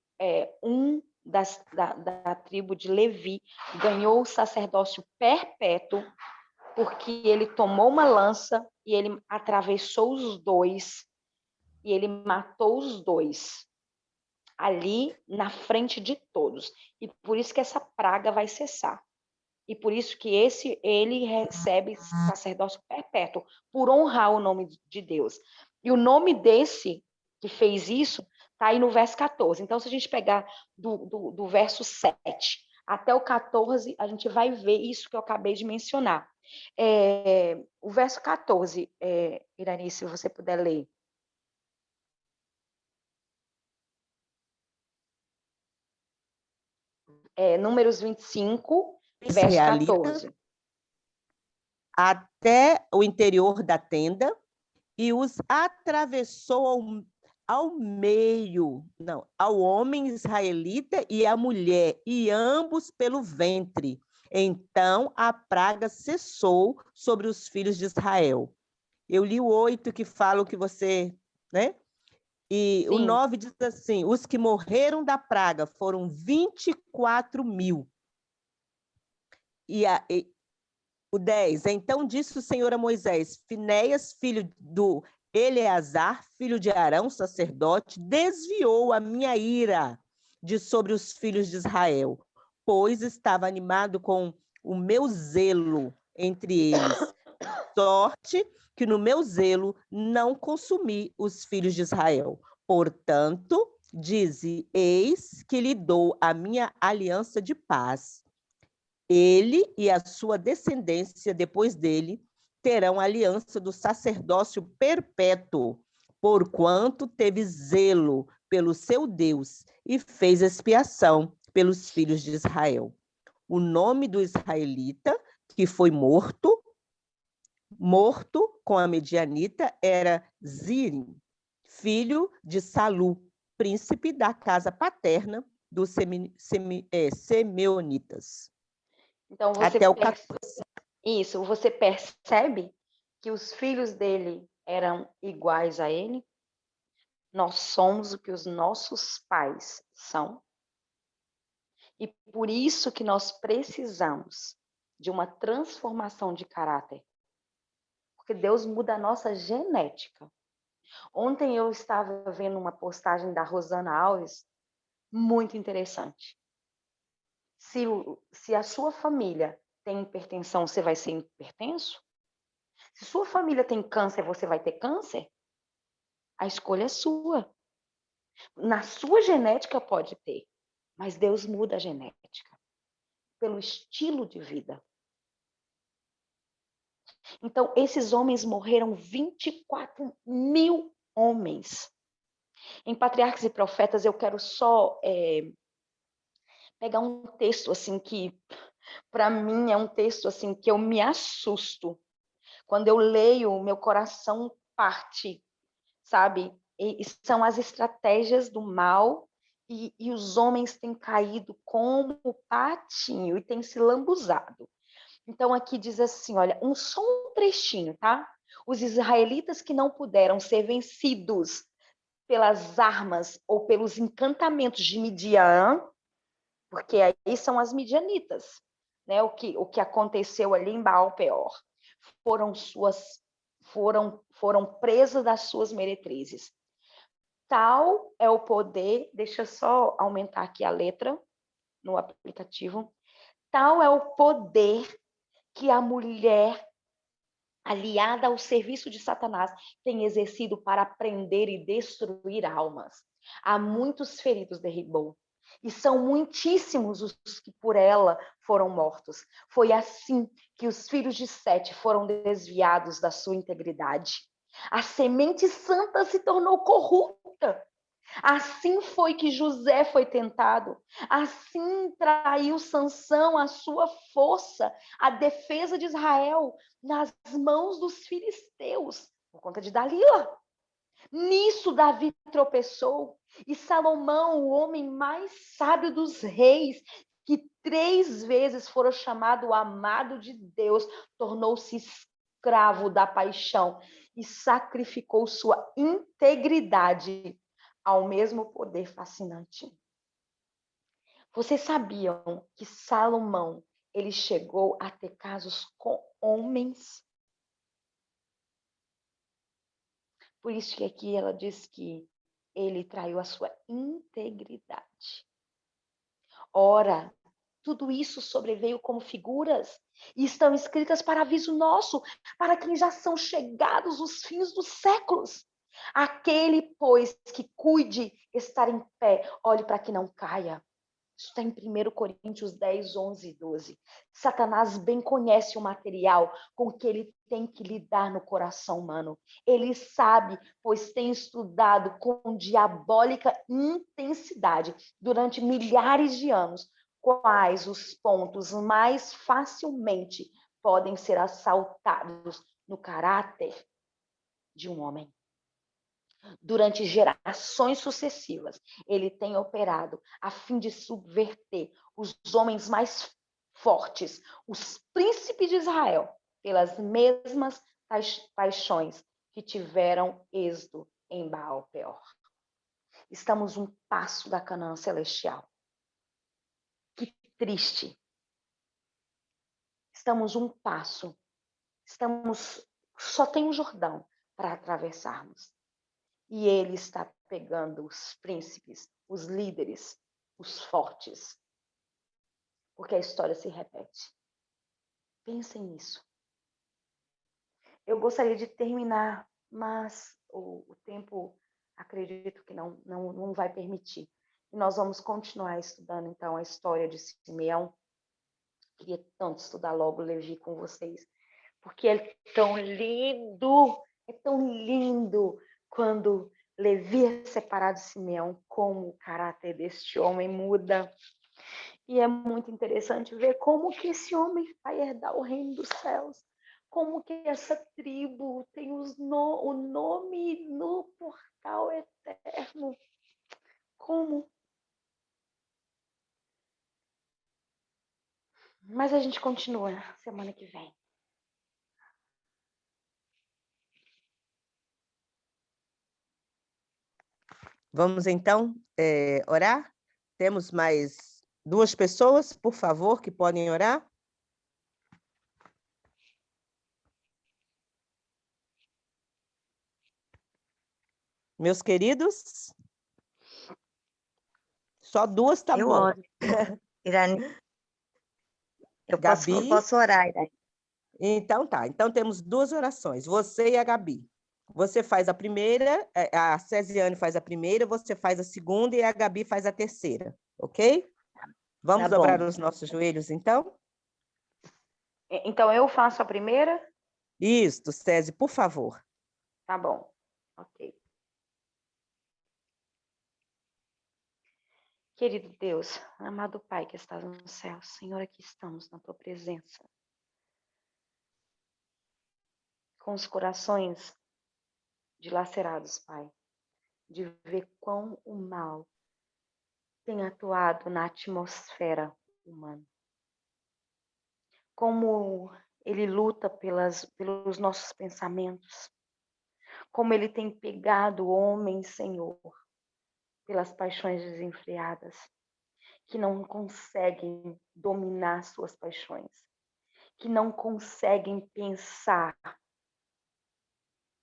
um da tribo de Levi ganhou o sacerdócio perpétuo, porque ele tomou uma lança e ele atravessou os dois, e ele matou os dois ali na frente de todos. E por isso que essa praga vai cessar. E por isso que ele recebe sacerdócio perpétuo, por honrar o nome de Deus. E o nome desse que fez isso está aí no verso 14. Então, se a gente pegar do verso 7 até o 14, a gente vai ver isso que eu acabei de mencionar. O verso 14, Irani, se você puder ler. Números 25, verso
Israelita
14.
até o interior da tenda e os atravessou ao meio, não, ao homem israelita e à mulher, e ambos pelo ventre. Então a praga cessou sobre os filhos de Israel. Eu li o 8 que fala o que você, né? E
Sim.
o 9 diz assim: os que morreram da praga foram 24.000. E o 10, então disse o Senhor a Moisés: Finéias, filho do Eleazar, filho de Arão, sacerdote, desviou a minha ira de sobre os filhos de Israel, pois estava animado com o meu zelo entre eles, sorte que no meu zelo não consumi os filhos de Israel. Portanto, dize: eis que lhe dou a minha aliança de paz. Ele e a sua descendência depois dele terão a aliança do sacerdócio perpétuo, porquanto teve zelo pelo seu Deus e fez expiação pelos filhos de Israel. O nome do israelita que foi morto com a medianita, era Zirim, filho de Salu, príncipe da casa paterna dos Semeonitas.
Então,
Até o
isso, você percebe que os filhos dele eram iguais a ele? Nós somos o que os nossos pais são. E por isso que nós precisamos de uma transformação de caráter. Porque Deus muda a nossa genética. Ontem eu estava vendo uma postagem da Rosana Alves, muito interessante. Se a sua família tem hipertensão, você vai ser hipertenso? Se sua família tem câncer, você vai ter câncer? A escolha é sua. Na sua genética pode ter, mas Deus muda a genética pelo estilo de vida. Então, esses homens morreram, 24.000 homens. Em Patriarcas e Profetas, eu quero só pegar um texto assim que, para mim, é um texto assim que eu me assusto. Quando eu leio, meu coração parte, sabe? E são as estratégias do mal e os homens têm caído como patinho e têm se lambuzado. Então aqui diz assim, olha, só um trechinho, tá? Os israelitas que não puderam ser vencidos pelas armas ou pelos encantamentos de Midian, porque aí são as midianitas, né? O que aconteceu ali em Baal-Peor foram presas das suas meretrizes. Tal é o poder, deixa eu só aumentar aqui a letra no aplicativo. Tal é o poder que a mulher aliada ao serviço de Satanás tem exercido para prender e destruir almas. Há muitos feridos derribou, e são muitíssimos os que por ela foram mortos. Foi assim que os filhos de Sete foram desviados da sua integridade. A semente santa se tornou corrupta. Assim foi que José foi tentado. Assim traiu Sansão a sua força, a defesa de Israel nas mãos dos filisteus, por conta de Dalila. Nisso Davi tropeçou, e Salomão, o homem mais sábio dos reis, que 3 vezes fora chamado amado de Deus, tornou-se escravo da paixão e sacrificou sua integridade ao mesmo poder fascinante. Vocês sabiam que Salomão, ele chegou a ter casos com homens? Por isso que aqui ela diz que ele traiu a sua integridade. Ora, tudo isso sobreveio como figuras e estão escritas para aviso nosso, para quem já são chegados os fins dos séculos. Aquele, pois, que cuide estar em pé, olhe para que não caia. Isso está em 1 Coríntios 10, 11 e 12. Satanás bem conhece o material com que ele tem que lidar no coração humano. Ele sabe, pois tem estudado com diabólica intensidade durante milhares de anos quais os pontos mais facilmente podem ser assaltados no caráter de um homem. Durante gerações sucessivas, ele tem operado a fim de subverter os homens mais fortes, os príncipes de Israel, pelas mesmas paixões que tiveram êxito em Baal-Peor. Estamos um passo da Canaã celestial. Que triste. Estamos um passo. Só tem um Jordão para atravessarmos. E ele está pegando os príncipes, os líderes, os fortes. Porque a história se repete. Pensem nisso. Eu gostaria de terminar, mas o tempo, acredito que não vai permitir. E nós vamos continuar estudando, então, a história de Simeão. Queria tanto estudar logo Levi com vocês, porque é tão lindo quando Levi é separado de Simeão, como o caráter deste homem muda. E é muito interessante ver como que esse homem vai herdar o reino dos céus, como que essa tribo tem o nome no portal eterno. Como? Mas a gente continua semana que vem.
Vamos então orar? Temos mais 2 pessoas, por favor, que podem orar? Meus queridos, só 2 tá
Eu
bom.
oro. Irani, eu
Gabi?
posso orar, Irani.
Então tá. Então temos 2 orações, você e a Gabi. Você faz a primeira, a Cesiane faz a primeira, você faz a segunda e a Gabi faz a terceira, ok? Vamos
Tá
dobrar
bom.
os nossos joelhos, então?
Então eu faço a primeira?
Isso, Cési, por favor.
Tá bom. Ok. Querido Deus, amado Pai que estás no céu, Senhor, aqui estamos na tua presença, com os corações dilacerados, Pai, de ver quão o mal tem atuado na atmosfera humana. Como ele luta pelos nossos pensamentos. Como ele tem pegado homens, Senhor, pelas paixões desenfreadas, que não conseguem dominar suas paixões, que não conseguem pensar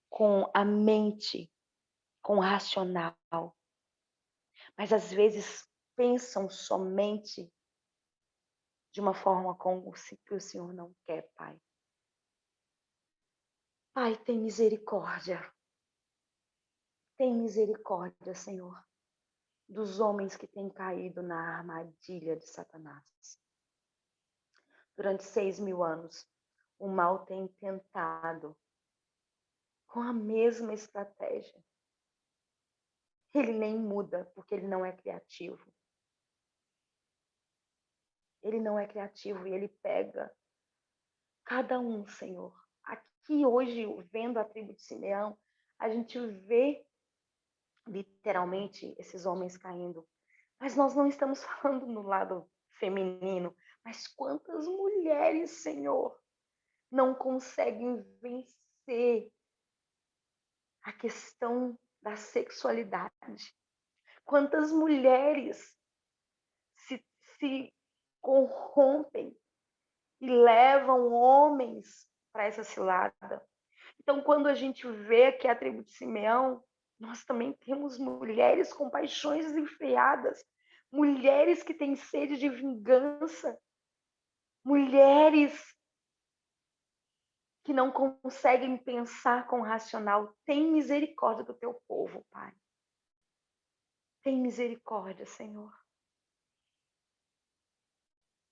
com a mente, com o racional, mas às vezes pensam somente de uma forma como que o Senhor não quer, Pai. Pai, tem misericórdia. Tem misericórdia, Senhor, dos homens que têm caído na armadilha de Satanás. Durante 6.000 anos, o mal tem tentado com a mesma estratégia. Ele nem muda, porque ele não é criativo. Ele não é criativo e ele pega cada um, Senhor. Aqui hoje, vendo a tribo de Simeão, a gente vê literalmente esses homens caindo. Mas nós não estamos falando no lado feminino. Mas quantas mulheres, Senhor, não conseguem vencer a questão da sexualidade? Quantas mulheres se corrompem e levam homens para essa cilada? Então, quando a gente vê aqui a tribo de Simeão, nós também temos mulheres com paixões desenfreadas, mulheres que têm sede de vingança, mulheres que não conseguem pensar com o racional. Tem misericórdia do teu povo, Pai. Tem misericórdia, Senhor.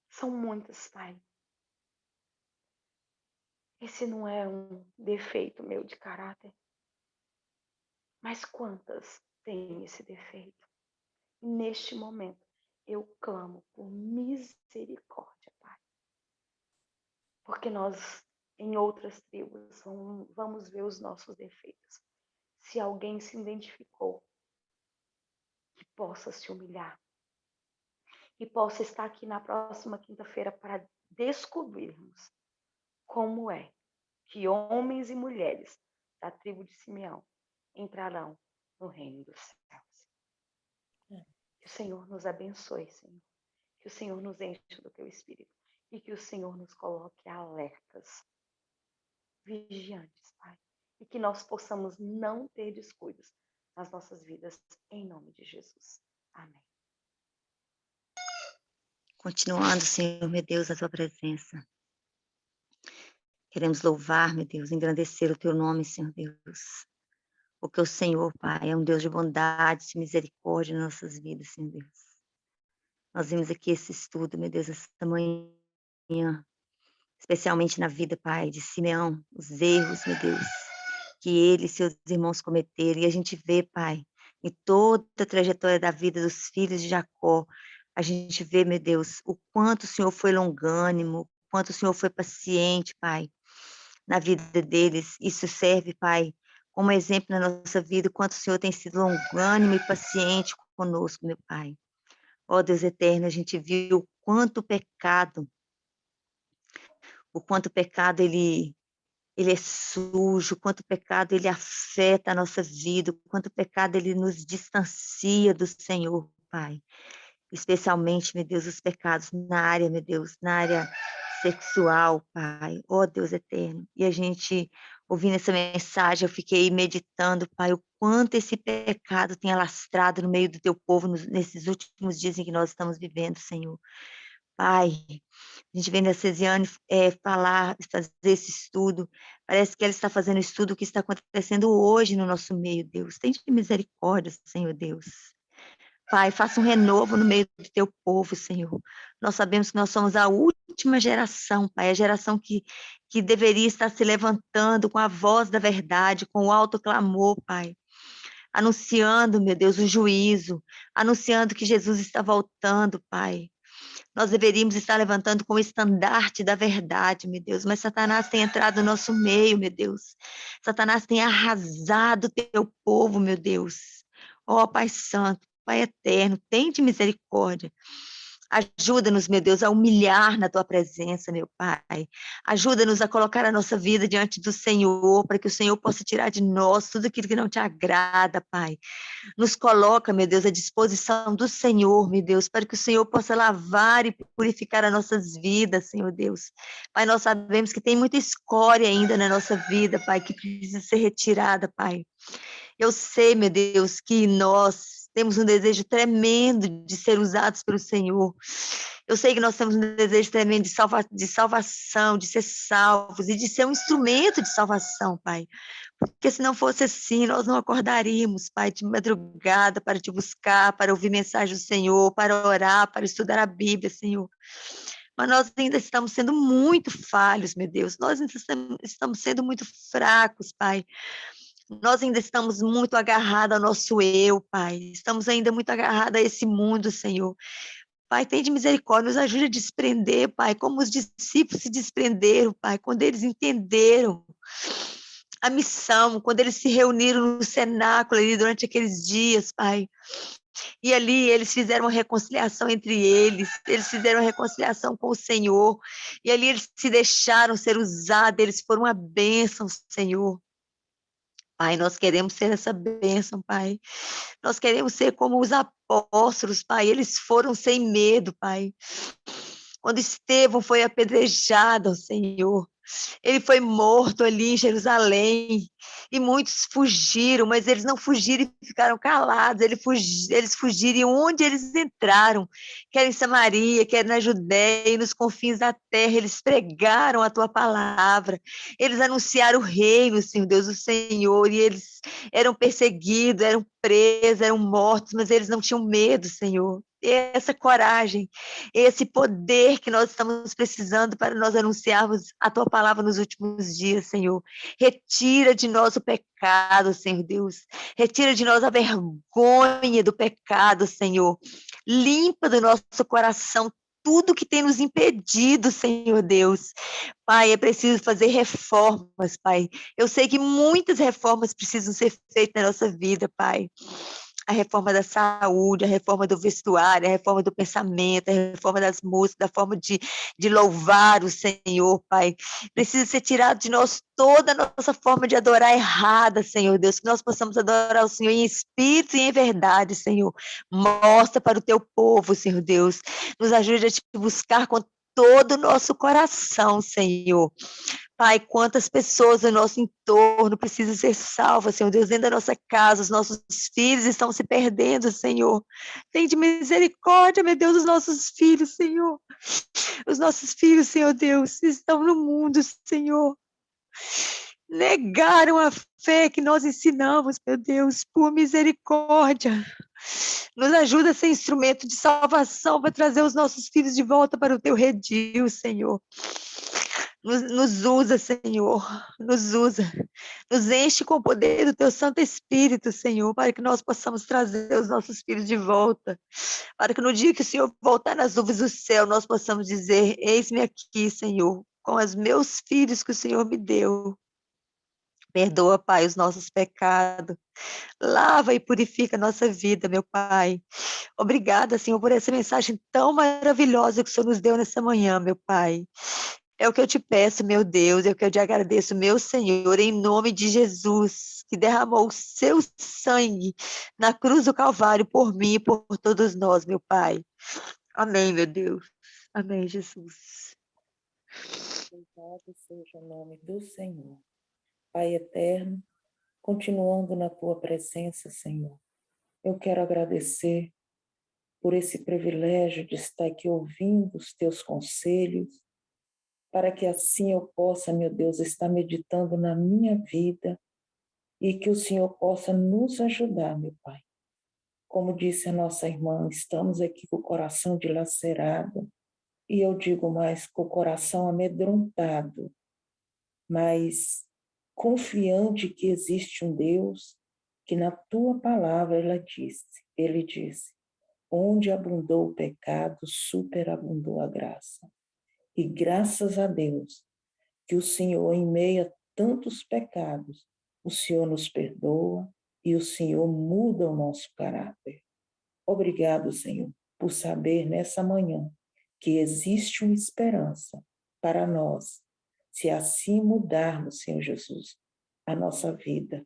São muitas, Pai. Esse não é um defeito meu de caráter. Mas quantas têm esse defeito? Neste momento, eu clamo por misericórdia, Pai. Porque nós, em outras tribos, vamos ver os nossos defeitos. Se alguém se identificou, que possa se humilhar. E possa estar aqui na próxima quinta-feira para descobrirmos como é que homens e mulheres da tribo de Simeão entrarão no reino dos céus. Que o Senhor nos abençoe, Senhor. Que o Senhor nos enche do teu Espírito. E que o Senhor nos coloque alertas, vigiantes, Pai. E que nós possamos não ter descuidos nas nossas vidas, em nome de Jesus. Amém.
Continuando, Senhor, meu Deus, a tua presença. Queremos louvar, meu Deus, engrandecer o teu nome, Senhor Deus. Porque o Senhor, Pai, é um Deus de bondade, de misericórdia em nossas vidas, Senhor Deus. Nós vimos aqui esse estudo, meu Deus, essa manhã, especialmente na vida, Pai, de Simeão, os erros, meu Deus, que ele e seus irmãos cometeram. E a gente vê, Pai, em toda a trajetória da vida dos filhos de Jacó, a gente vê, meu Deus, o quanto o Senhor foi longânimo, o quanto o Senhor foi paciente, Pai, na vida deles. Isso serve, Pai, como exemplo na nossa vida, o quanto o Senhor tem sido longânimo e paciente conosco, meu Pai. Ó Deus eterno, a gente viu o quanto o pecado ele é sujo, o quanto o pecado ele afeta a nossa vida, o quanto o pecado ele nos distancia do Senhor, Pai. Especialmente, meu Deus, os pecados na área, meu Deus, na área sexual, Pai. Ó Deus eterno. E a gente, ouvindo essa mensagem, eu fiquei meditando, Pai, o quanto esse pecado tem alastrado no meio do teu povo nesses últimos dias em que nós estamos vivendo, Senhor. Pai, a gente vendo a Cesiane fazer esse estudo, parece que ela está fazendo estudo que está acontecendo hoje no nosso meio, Deus. Tem misericórdia, Senhor Deus. Pai, faça um renovo no meio do teu povo, Senhor. Nós sabemos que nós somos a última geração, Pai, a geração que deveria estar se levantando com a voz da verdade, com o alto clamor, Pai. Anunciando, meu Deus, o juízo, anunciando que Jesus está voltando, Pai. Nós deveríamos estar levantando com o estandarte da verdade, meu Deus, mas Satanás tem entrado no nosso meio, meu Deus. Satanás tem arrasado o teu povo, meu Deus. Ó, Pai Santo, Pai eterno, tende misericórdia. Ajuda-nos, meu Deus, a humilhar na tua presença, meu Pai. Ajuda-nos a colocar a nossa vida diante do Senhor, para que o Senhor possa tirar de nós tudo aquilo que não te agrada, Pai. Nos coloca, meu Deus, à disposição do Senhor, meu Deus, para que o Senhor possa lavar e purificar as nossas vidas, Senhor Deus. Pai, nós sabemos que tem muita escória ainda na nossa vida, Pai, que precisa ser retirada, Pai. Eu sei, meu Deus, que nós temos um desejo tremendo de ser usados pelo Senhor. Eu sei que nós temos um desejo tremendo de salvação, de ser salvos e de ser um instrumento de salvação, Pai. Porque se não fosse assim, nós não acordaríamos, Pai, de madrugada para te buscar, para ouvir mensagem do Senhor, para orar, para estudar a Bíblia, Senhor. Mas nós ainda estamos sendo muito falhos, meu Deus. Nós ainda estamos sendo muito fracos, Pai. Nós ainda estamos muito agarrados ao nosso eu, Pai. Estamos ainda muito agarrados a esse mundo, Senhor. Pai, tem de misericórdia, nos ajude a desprender, Pai, como os discípulos se desprenderam, Pai, quando eles entenderam a missão, quando eles se reuniram no cenáculo ali durante aqueles dias, Pai. E ali eles fizeram uma reconciliação entre eles fizeram uma reconciliação com o Senhor, e ali eles se deixaram ser usados, eles foram uma bênção, Senhor. Pai, nós queremos ser essa bênção, Pai. Nós queremos ser como os apóstolos, Pai. Eles foram sem medo, Pai. Quando Estevão foi apedrejado, Senhor, ele foi morto ali em Jerusalém, e muitos fugiram, mas eles não fugiram e ficaram calados, eles fugiram e onde eles entraram, quer em Samaria, quer na Judéia e nos confins da terra, eles pregaram a tua palavra, eles anunciaram o reino, Senhor Deus, o Senhor, e eles eram perseguidos, eram presos, eram mortos, mas eles não tinham medo, Senhor. Essa coragem, esse poder que nós estamos precisando para nós anunciarmos a tua palavra nos últimos dias, Senhor. Retira de nós o pecado, Senhor Deus. Retira de nós a vergonha do pecado, Senhor. Limpa do nosso coração tudo que tem nos impedido, Senhor Deus. Pai, é preciso fazer reformas, Pai. Eu sei que muitas reformas precisam ser feitas na nossa vida, Pai. A reforma da saúde, a reforma do vestuário, a reforma do pensamento, a reforma das músicas, da forma de louvar o Senhor, Pai. Precisa ser tirado de nós toda a nossa forma de adorar errada, Senhor Deus, que nós possamos adorar o Senhor em espírito e em verdade, Senhor. Mostra para o teu povo, Senhor Deus. Nos ajude a te buscar com todo o nosso coração, Senhor. Pai, quantas pessoas no nosso entorno precisam ser salvas, Senhor Deus, dentro da nossa casa, os nossos filhos estão se perdendo, Senhor. Tem de misericórdia, meu Deus, os nossos filhos, Senhor. Os nossos filhos, Senhor Deus, estão no mundo, Senhor. Negaram a fé que nós ensinamos, meu Deus, por misericórdia. Nos ajuda a ser instrumento de salvação para trazer os nossos filhos de volta para o teu redil, Senhor. Nos usa, Senhor, nos usa. Nos enche com o poder do teu Santo Espírito, Senhor, para que nós possamos trazer os nossos filhos de volta. Para que no dia que o Senhor voltar nas nuvens do céu, nós possamos dizer: eis-me aqui, Senhor, com os meus filhos que o Senhor me deu. Perdoa, Pai, os nossos pecados. Lava e purifica a nossa vida, meu Pai. Obrigada, Senhor, por essa mensagem tão maravilhosa que o Senhor nos deu nessa manhã, meu Pai. É o que eu te peço, meu Deus, é o que eu te agradeço, meu Senhor, em nome de Jesus, que derramou o seu sangue na cruz do Calvário por mim e por todos nós, meu Pai. Amém, meu Deus. Amém, Jesus.
Louvado seja o nome do Senhor. Pai eterno, continuando na tua presença, Senhor, eu quero agradecer por esse privilégio de estar aqui ouvindo os teus conselhos, para que assim eu possa, meu Deus, estar meditando na minha vida e que o Senhor possa nos ajudar, meu Pai. Como disse a nossa irmã, estamos aqui com o coração dilacerado, e eu digo mais, com o coração amedrontado, mas confiante que existe um Deus, que na tua palavra ele disse, onde abundou o pecado, superabundou a graça. E graças a Deus, que o Senhor, em meio a tantos pecados, o Senhor nos perdoa e o Senhor muda o nosso caráter. Obrigado, Senhor, por saber nessa manhã que existe uma esperança para nós, se assim mudarmos, Senhor Jesus, a nossa vida,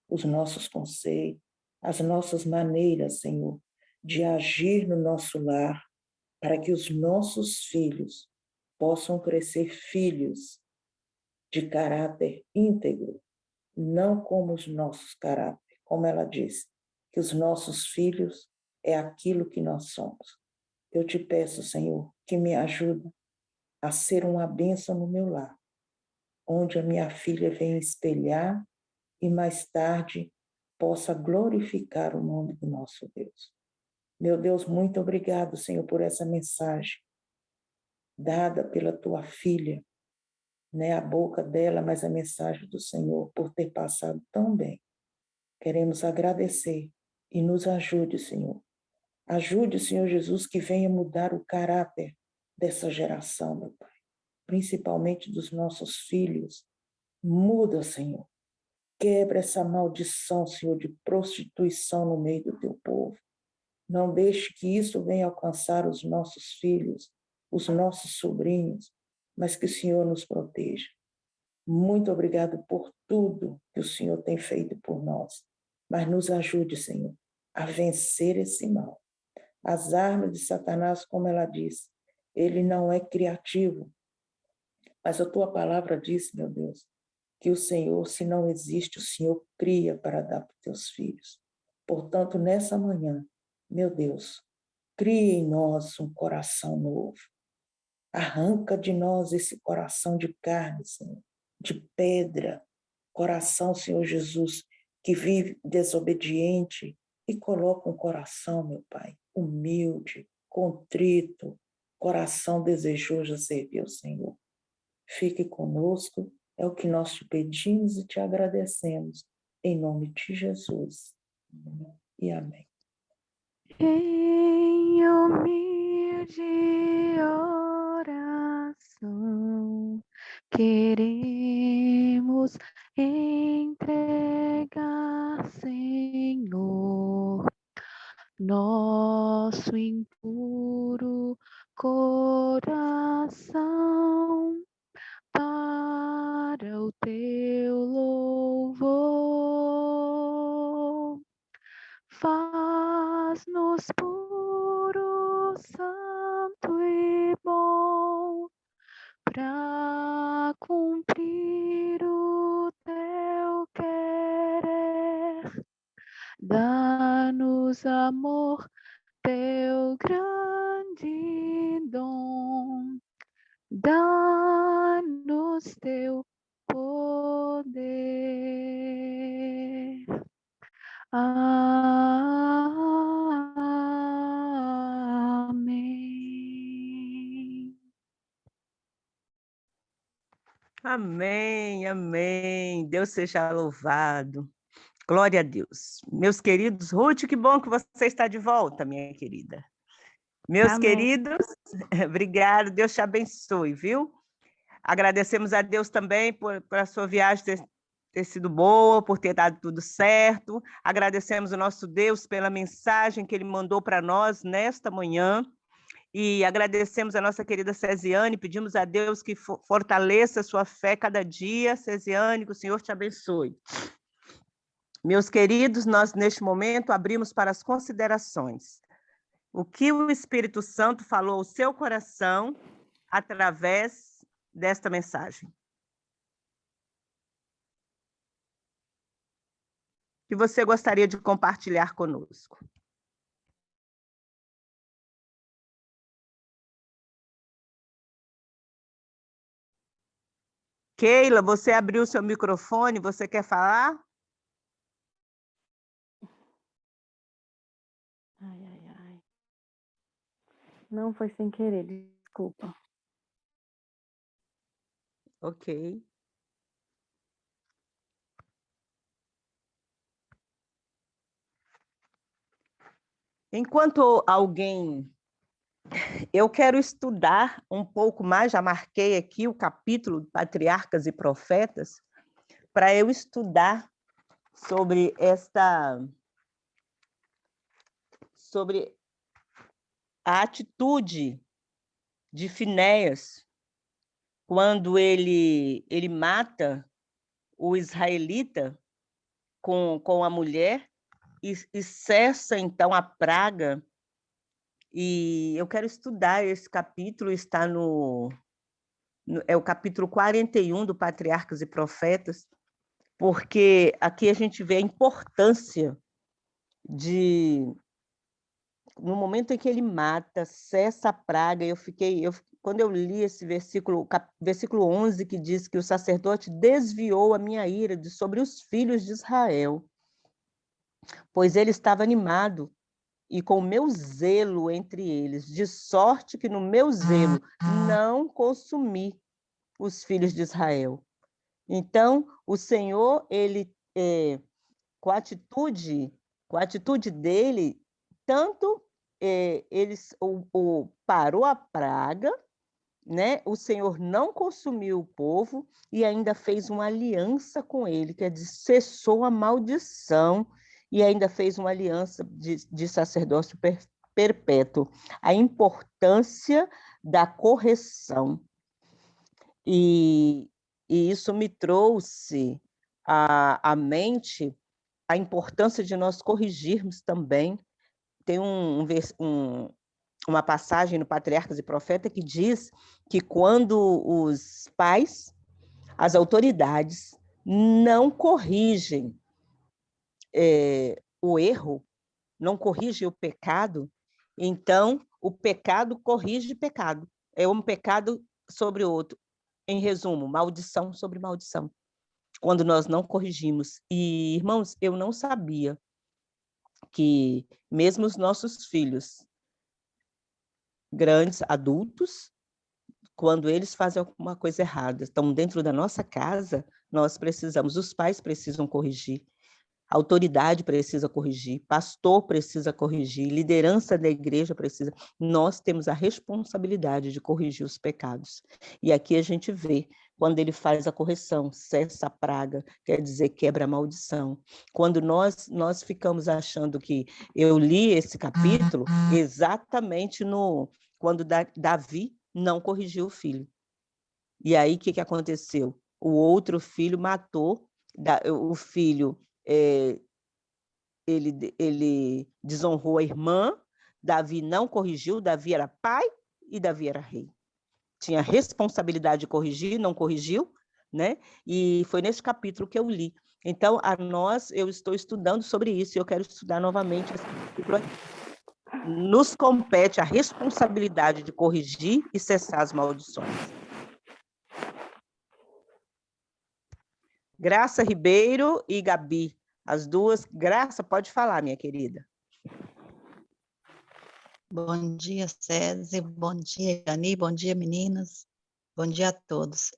os nossos conceitos, as nossas maneiras, Senhor, de agir no nosso lar, para que os nossos filhos possam crescer filhos de caráter íntegro, não como os nossos caráteres, como ela disse, que os nossos filhos é aquilo que nós somos. Eu te peço, Senhor, que me ajude a ser uma bênção no meu lar, onde a minha filha venha espelhar e mais tarde possa glorificar o nome do nosso Deus. Meu Deus, muito obrigado, Senhor, por essa mensagem dada pela tua filha, né, a boca dela, mas a mensagem do Senhor, por ter passado tão bem. Queremos agradecer e nos ajude, Senhor. Ajude, Senhor Jesus, que venha mudar o caráter dessa geração, meu Pai, principalmente dos nossos filhos. Muda, Senhor. Quebra essa maldição, Senhor, de prostituição no meio do teu povo. Não deixe que isso venha alcançar os nossos filhos, os nossos sobrinhos, mas que o Senhor nos proteja. Muito obrigado por tudo que o Senhor tem feito por nós. Mas nos ajude, Senhor, a vencer esse mal. As armas de Satanás, como ela disse, ele não é criativo. Mas a tua palavra diz, meu Deus, que o Senhor, se não existe, o Senhor cria para dar para os teus filhos. Portanto, nessa manhã, meu Deus, cria em nós um coração novo. Arranca de nós esse coração de carne, Senhor, de pedra. Coração, Senhor Jesus, que vive desobediente e coloca um coração, meu Pai, humilde, contrito, coração desejoso a servir ao Senhor. Fique conosco, é o que nós te pedimos e te agradecemos, em nome de Jesus. E amém.
Em humilde oração, queremos entregar, Senhor, nosso impuro coração para o teu louvor. Faz-nos puro, santo e bom, para cumprir o teu querer. Dá-nos amor, teu grande dom. Dá-nos teu poder. Amém.
Amém, amém. Deus seja louvado. Glória a Deus. Meus queridos, Ruth, que bom que você está de volta, minha querida. Meus
Amém.
queridos, obrigado, Deus te abençoe, viu? Agradecemos a Deus também por a sua viagem ter sido boa, por ter dado tudo certo. Agradecemos o nosso Deus pela mensagem que Ele mandou para nós nesta manhã. E agradecemos a nossa querida Cesiane, pedimos a Deus que fortaleça a sua fé cada dia. Cesiane, que o Senhor te abençoe. Meus queridos, nós neste momento abrimos para as considerações. O que o Espírito Santo falou ao seu coração através desta mensagem? Que você gostaria de compartilhar conosco? Keila, você abriu o seu microfone, você quer falar?
Ai. Não foi sem querer, desculpa.
Ok. Enquanto alguém... Eu quero estudar um pouco mais, já marquei aqui o capítulo de Patriarcas e Profetas, para eu estudar sobre a atitude de Finéias, quando ele mata o israelita com a mulher e cessa, então, a praga. E eu quero estudar esse capítulo, está é o capítulo 41 do Patriarcas e Profetas, porque aqui a gente vê a importância no momento em que ele mata, cessa a praga. Quando eu li esse versículo 11, que diz que o sacerdote desviou a minha ira sobre os filhos de Israel, pois ele estava animado e com o meu zelo entre eles, de sorte que no meu zelo não consumi os filhos de Israel. Então, o Senhor, ele, com a atitude dele, tanto parou a praga, né? O Senhor não consumiu o povo e ainda fez uma aliança com ele, quer dizer, cessou a maldição e ainda fez uma aliança de sacerdócio perpétuo. A importância da correção. E isso me trouxe à mente a importância de nós corrigirmos também. Tem uma passagem no Patriarcas e Profetas que diz que quando os pais, as autoridades, não corrigem o erro, não corrigem o pecado, então o pecado corrige pecado. É um pecado sobre o outro. Em resumo, maldição sobre maldição, quando nós não corrigimos. E, irmãos, eu não sabia que mesmo os nossos filhos grandes, adultos, quando eles fazem alguma coisa errada, estão dentro da nossa casa, os pais precisam corrigir, a autoridade precisa corrigir, pastor precisa corrigir, liderança da igreja precisa. Nós temos a responsabilidade de corrigir os pecados. E aqui a gente vê, quando ele faz a correção, cessa a praga, quer dizer, quebra a maldição. Quando nós ficamos achando que... Eu li esse capítulo exatamente quando Davi não corrigiu o filho. E aí, o que aconteceu? O outro filho matou o filho... Ele desonrou a irmã, Davi não corrigiu, Davi era pai e Davi era rei. Tinha responsabilidade de corrigir, não corrigiu, né? E foi nesse capítulo que eu li. Então, eu estou estudando sobre isso e eu quero estudar novamente esse capítulo aqui. Nos compete a responsabilidade de corrigir e cessar as maldições. Graça Ribeiro e Gabi, as duas. Graça, pode falar, minha querida.
Bom dia, César. Bom dia, Irani. Bom dia, meninas. Bom dia a todos.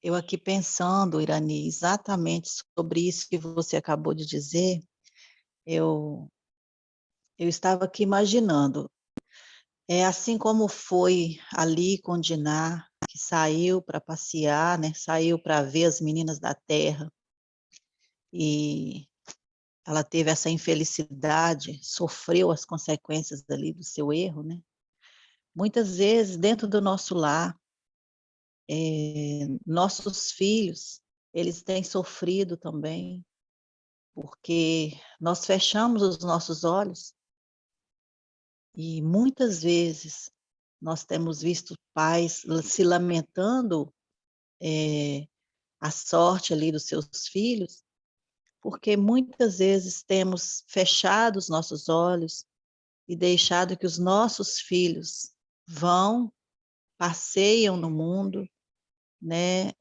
Eu aqui pensando, Irani, exatamente sobre isso que você acabou de dizer, eu estava aqui imaginando. Assim como foi ali com Diná, que saiu para passear, né? Saiu para ver as meninas da terra, e ela teve essa infelicidade, sofreu as consequências ali do seu erro, né? Muitas vezes, dentro do nosso lar, nossos filhos, eles têm sofrido também, porque nós fechamos os nossos olhos e muitas vezes nós temos visto pais se lamentando a sorte ali dos seus filhos, porque muitas vezes temos fechado os nossos olhos e deixado que os nossos filhos passeiam no mundo, né?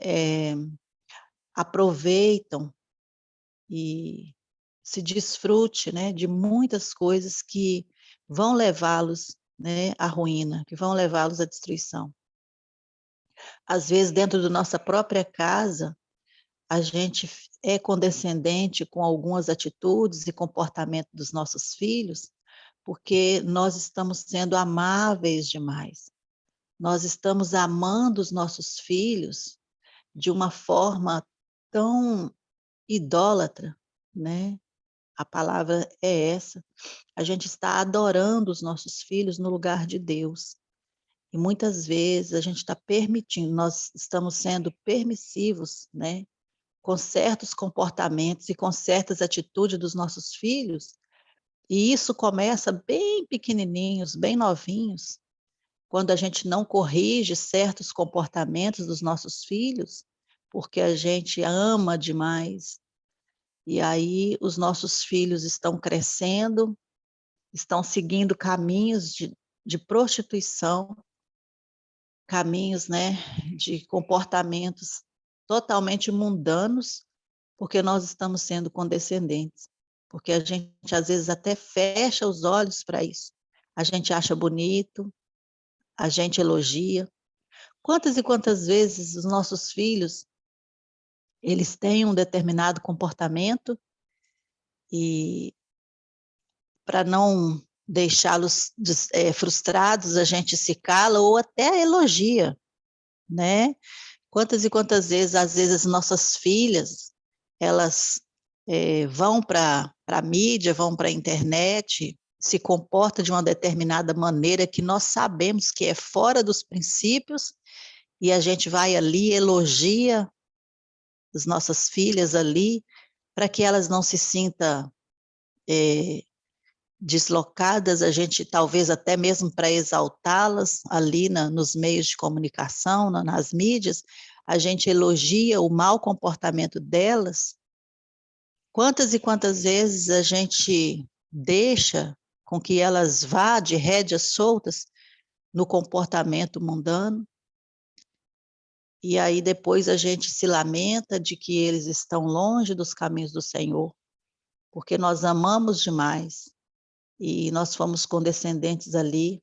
Aproveitam e se desfrute, né, de muitas coisas que vão levá-los, né, à ruína, que vão levá-los à destruição. Às vezes, dentro da nossa própria casa, a gente é condescendente com algumas atitudes e comportamento dos nossos filhos, porque nós estamos sendo amáveis demais. Nós estamos amando os nossos filhos de uma forma tão idólatra, né? a palavra é essa, a gente está adorando os nossos filhos no lugar de Deus. E muitas vezes a gente está permitindo, nós estamos sendo permissivos, né, com certos comportamentos e com certas atitudes dos nossos filhos, e isso começa bem pequenininhos, bem novinhos, quando a gente não corrige certos comportamentos dos nossos filhos, porque a gente ama demais. E aí os nossos filhos estão crescendo, estão seguindo caminhos de prostituição, caminhos, né, de comportamentos totalmente mundanos, porque nós estamos sendo condescendentes, porque a gente às vezes até fecha os olhos para isso. A gente acha bonito, a gente elogia. Quantas e quantas vezes os nossos filhos, eles têm um determinado comportamento e para não deixá-los frustrados, a gente se cala ou até elogia, né? Quantas e quantas vezes, às vezes, nossas filhas, elas vão para a mídia, vão para a internet, se comportam de uma determinada maneira que nós sabemos que é fora dos princípios, e a gente vai ali, elogia as nossas filhas ali, para que elas não se sintam deslocadas, a gente talvez até mesmo para exaltá-las ali nos meios de comunicação, nas mídias, a gente elogia o mau comportamento delas. Quantas e quantas vezes a gente deixa com que elas vá de rédeas soltas no comportamento mundano, e aí depois a gente se lamenta de que eles estão longe dos caminhos do Senhor, porque nós amamos demais, e nós fomos condescendentes ali,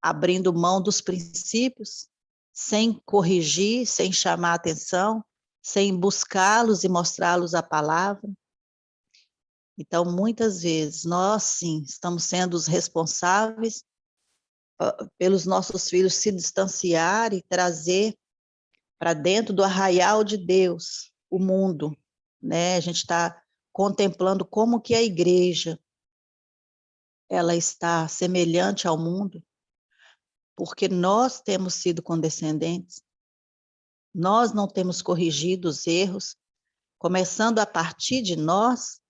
abrindo mão dos princípios, sem corrigir, sem chamar atenção, sem buscá-los e mostrá-los a palavra. Então, muitas vezes, nós, sim, estamos sendo os responsáveis pelos nossos filhos se distanciar e trazer para dentro do arraial de Deus o mundo, né? A gente está contemplando como que a igreja ela está semelhante ao mundo, porque nós temos sido condescendentes, nós não temos corrigido os erros, começando a partir de nós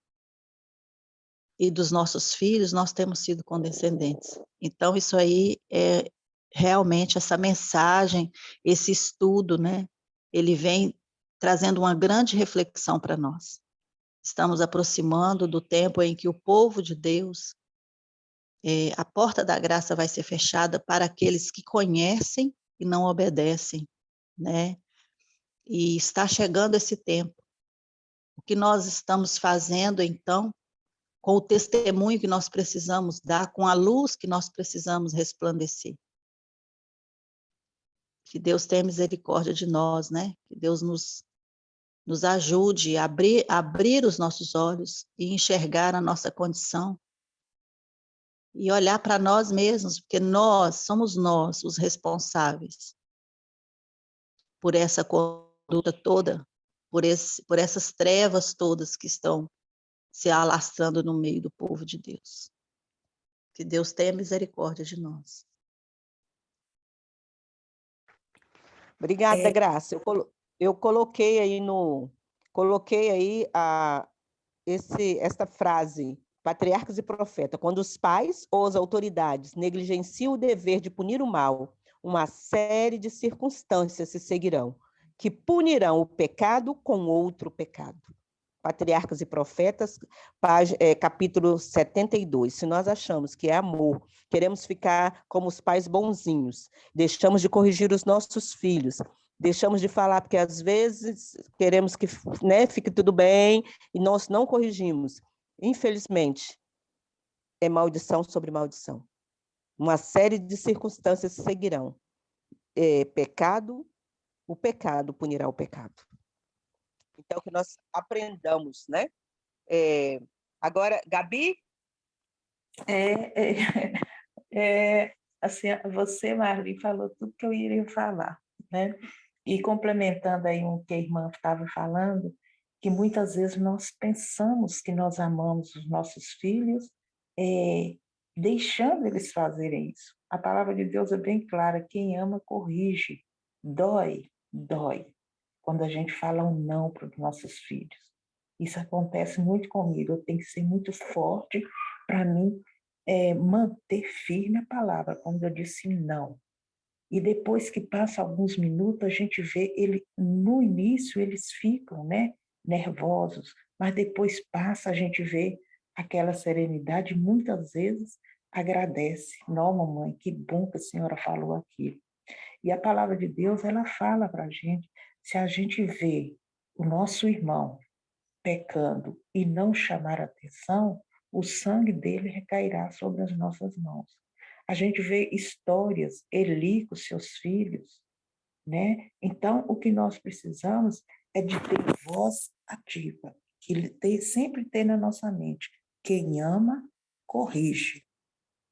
e dos nossos filhos, nós temos sido condescendentes. Então, isso aí é realmente essa mensagem, esse estudo, né? Ele vem trazendo uma grande reflexão para nós. Estamos aproximando do tempo em que o povo de Deus, a porta da graça vai ser fechada para aqueles que conhecem e não obedecem, né? E está chegando esse tempo. O que nós estamos fazendo, então, com o testemunho que nós precisamos dar, com a luz que nós precisamos resplandecer. Que Deus tenha misericórdia de nós, né? Que Deus nos ajude a abrir os nossos olhos e enxergar a nossa condição. E olhar para nós mesmos, porque somos nós os responsáveis por essa conduta toda, por essas trevas todas que estão se alastrando no meio do povo de Deus. Que Deus tenha misericórdia de nós.
Obrigada, Graça. Eu coloquei aí esta frase, patriarcas e profeta, quando os pais ou as autoridades negligenciam o dever de punir o mal, uma série de circunstâncias se seguirão, que punirão o pecado com outro pecado. Patriarcas e Profetas, capítulo 72. Se nós achamos que é amor, queremos ficar como os pais bonzinhos, deixamos de corrigir os nossos filhos, deixamos de falar, porque às vezes queremos que, né, fique tudo bem, e nós não corrigimos. Infelizmente, é maldição sobre maldição. Uma série de circunstâncias seguirão. O pecado punirá o pecado. Então, que nós aprendamos, né? Agora, Gabi?
Assim, você, Marli, falou tudo que eu iria falar, né? E complementando aí o que a irmã estava falando, que muitas vezes nós pensamos que nós amamos os nossos filhos, deixando eles fazerem isso. A palavra de Deus é bem clara, quem ama corrige, dói, dói, quando a gente fala um não para os nossos filhos. Isso acontece muito comigo, eu tenho que ser muito forte para mim manter firme a palavra, quando eu disse não. E depois que passa alguns minutos, a gente vê ele, no início eles ficam, né, nervosos, mas depois passa, a gente vê aquela serenidade, muitas vezes agradece. Não, mamãe, que bom que a senhora falou aquilo. E a palavra de Deus, ela fala para a gente, se a gente vê o nosso irmão pecando e não chamar atenção, o sangue dele recairá sobre as nossas mãos. A gente vê histórias, Eli com seus filhos, né? Então, o que nós precisamos é de ter voz ativa, sempre ter na nossa mente, quem ama, corrige,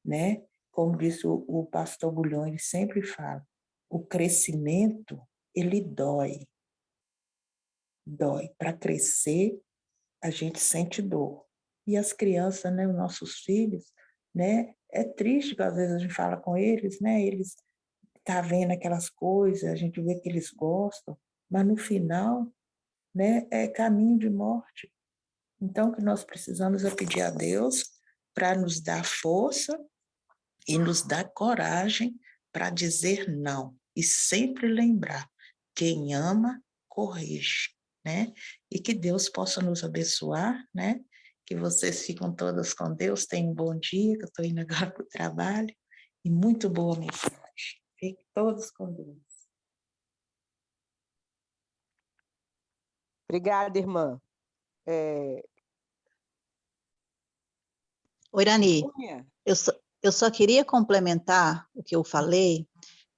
né? Como disse o pastor Bulhão, ele sempre fala, o crescimento, ele dói. Dói. Para crescer, a gente sente dor. E as crianças, né, os nossos filhos, né, é triste que às vezes a gente fala com eles, né, eles tá vendo aquelas coisas, a gente vê que eles gostam, mas no final, né, é caminho de morte. Então, o que nós precisamos é pedir a Deus para nos dar força e nos dar coragem para dizer não. E sempre lembrar, quem ama, corrige, né? E que Deus possa nos abençoar, né? Que vocês ficam todas com Deus, tenham um bom dia, que eu estou indo agora para o trabalho, e muito boa mensagem. Fiquem todos com Deus.
Obrigada, irmã.
Ô, Irani,
Cunha,
eu só queria complementar o que eu falei,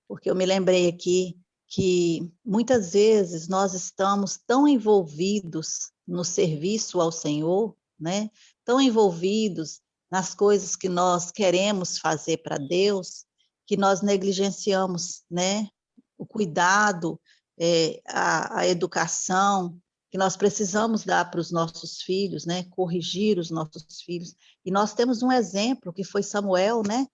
porque eu me lembrei aqui que muitas vezes nós estamos tão envolvidos no serviço ao Senhor, né? Tão envolvidos nas coisas que nós queremos fazer para Deus, que nós negligenciamos, né? O cuidado, a educação que nós precisamos dar para os nossos filhos, né? Corrigir os nossos filhos. E nós temos um exemplo que foi Samuel, né?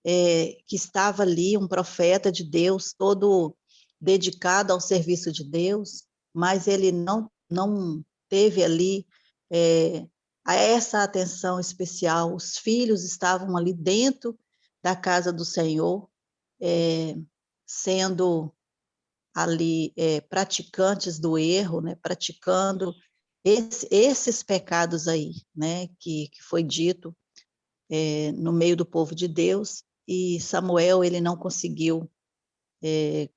Que estava ali, um profeta de Deus, todo dedicado ao serviço de Deus, mas ele não teve ali essa atenção especial. Os filhos estavam ali dentro da casa do Senhor, sendo ali praticantes do erro, né, praticando esses pecados aí, né, que foi dito no meio do povo de Deus, e Samuel, ele não conseguiu ver,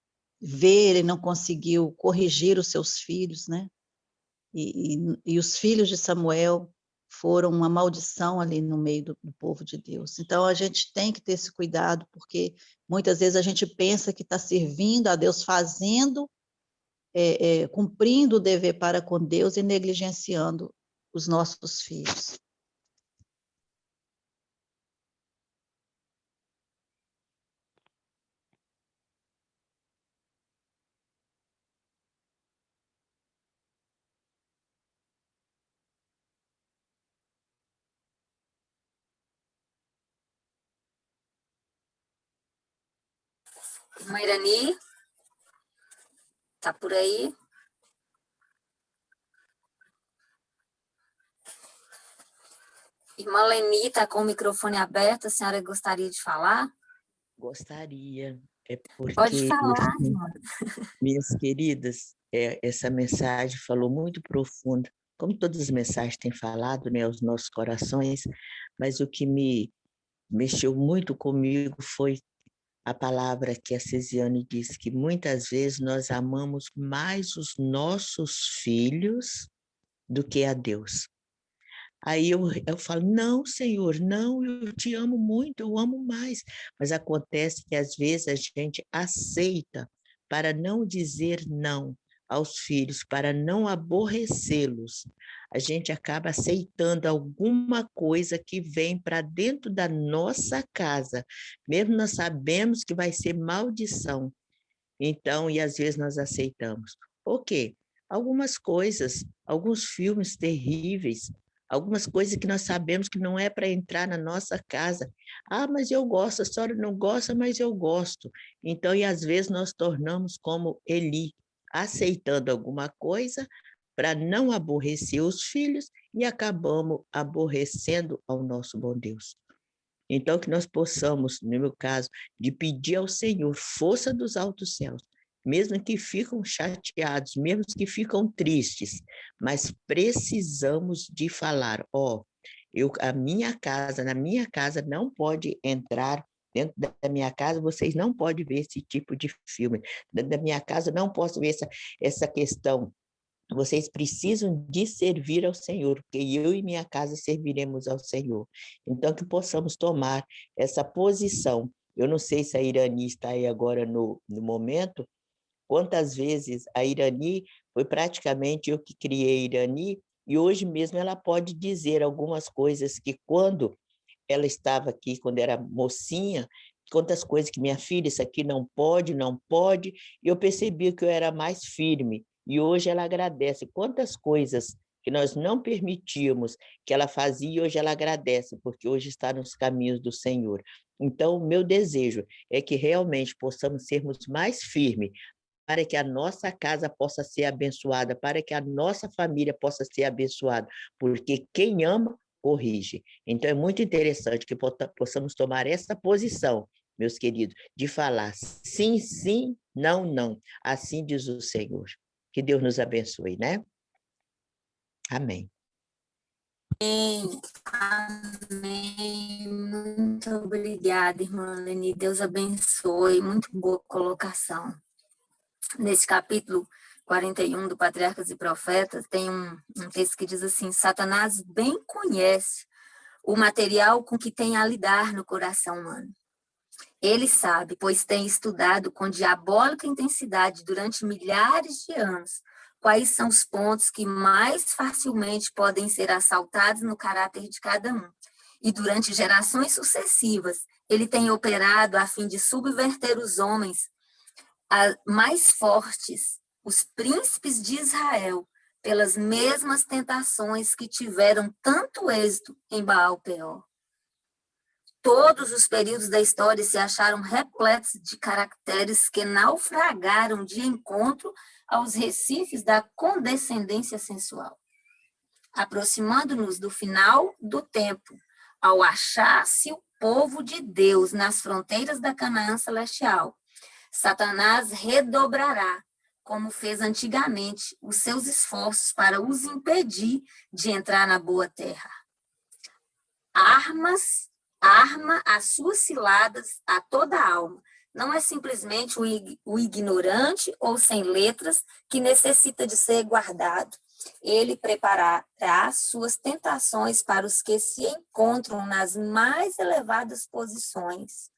ele não conseguiu corrigir os seus filhos, né? E os filhos de Samuel foram uma maldição ali no meio do povo de Deus. Então, a gente tem que ter esse cuidado, porque muitas vezes a gente pensa que está servindo a Deus, fazendo, cumprindo o dever para com Deus e negligenciando os nossos filhos.
Irmã Irani, tá por aí? Irmã Leni, está com o microfone aberto, a senhora gostaria de falar?
Gostaria, porque
Pode falar, irmã.
Minhas queridas, essa mensagem falou muito profunda, como todas as mensagens têm falado, né, aos nossos corações, mas o que me mexeu muito comigo foi a palavra que a Cesiane disse, que muitas vezes nós amamos mais os nossos filhos do que a Deus. Aí eu falo, não, Senhor, não, eu te amo muito, eu amo mais. Mas acontece que às vezes a gente aceita para não dizer não aos filhos, para não aborrecê-los. A gente acaba aceitando alguma coisa que vem para dentro da nossa casa, mesmo nós sabemos que vai ser maldição. Então, e às vezes nós aceitamos. Por quê? algumas coisas, alguns filmes terríveis, algumas coisas que nós sabemos que não é para entrar na nossa casa. Ah, mas eu gosto, a senhora não gosta, mas eu gosto. Então, e às vezes nós tornamos como Eli, aceitando alguma coisa para não aborrecer os filhos e acabamos aborrecendo ao nosso bom Deus. Então, que nós possamos, no meu caso, de pedir ao Senhor força dos altos céus, mesmo que ficam chateados, mesmo que ficam tristes, mas precisamos de falar, a minha casa, na minha casa não pode entrar, dentro da minha casa vocês não podem ver esse tipo de filme, dentro da minha casa não posso ver essa questão. Vocês precisam de servir ao Senhor, porque eu e minha casa serviremos ao Senhor. Então, que possamos tomar essa posição. Eu não sei se a Irani está aí agora no momento, quantas vezes a Irani, foi praticamente eu que criei a Irani, e hoje mesmo ela pode dizer algumas coisas que quando ela estava aqui, quando era mocinha, quantas coisas que minha filha, isso aqui não pode, não pode, e eu percebi que eu era mais firme, e hoje ela agradece. Quantas coisas que nós não permitíamos que ela fazia, e hoje ela agradece, porque hoje está nos caminhos do Senhor. Então, o meu desejo é que realmente possamos sermos mais firmes, para que a nossa casa possa ser abençoada, para que a nossa família possa ser abençoada, porque quem ama, corrige. Então, é muito interessante que possamos tomar essa posição, meus queridos, de falar sim, sim, não, não. Assim diz o Senhor. Que Deus nos abençoe, né? Amém.
Amém. Muito obrigada, irmã Leni. Deus abençoe. Muito boa colocação. Nesse capítulo 41 do Patriarcas e Profetas, tem um texto que diz assim: Satanás bem conhece o material com que tem a lidar no coração humano. Ele sabe, pois tem estudado com diabólica intensidade durante milhares de anos quais são os pontos que mais facilmente podem ser assaltados no caráter de cada um. E durante gerações sucessivas, ele tem operado a fim de subverter os homens mais fortes, os príncipes de Israel, pelas mesmas tentações que tiveram tanto êxito em Baal-Peor. Todos os períodos da história se acharam repletos de caracteres que naufragaram de encontro aos recifes da condescendência sensual. Aproximando-nos do final do tempo, ao achar-se o povo de Deus nas fronteiras da Canaã celestial, Satanás redobrará, como fez antigamente, os seus esforços para os impedir de entrar na boa terra. Arma as suas ciladas a toda a alma. Não é simplesmente o ignorante ou sem letras que necessita de ser guardado. Ele preparará suas tentações para os que se encontram nas mais elevadas posições,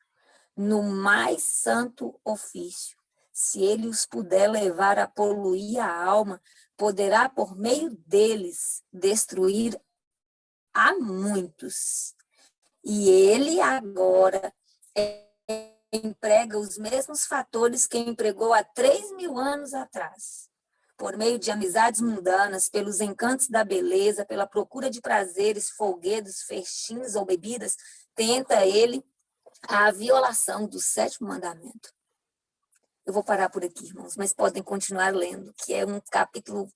no mais santo ofício. Se ele os puder levar a poluir a alma, poderá, por meio deles, destruir a muitos. E ele agora emprega os mesmos fatores que empregou há 3.000 anos atrás. Por meio de amizades mundanas, pelos encantos da beleza, pela procura de prazeres, folguedos, festins ou bebidas, tenta ele a violação do 7º mandamento. Eu vou parar por aqui, irmãos, mas podem continuar lendo, que é um capítulo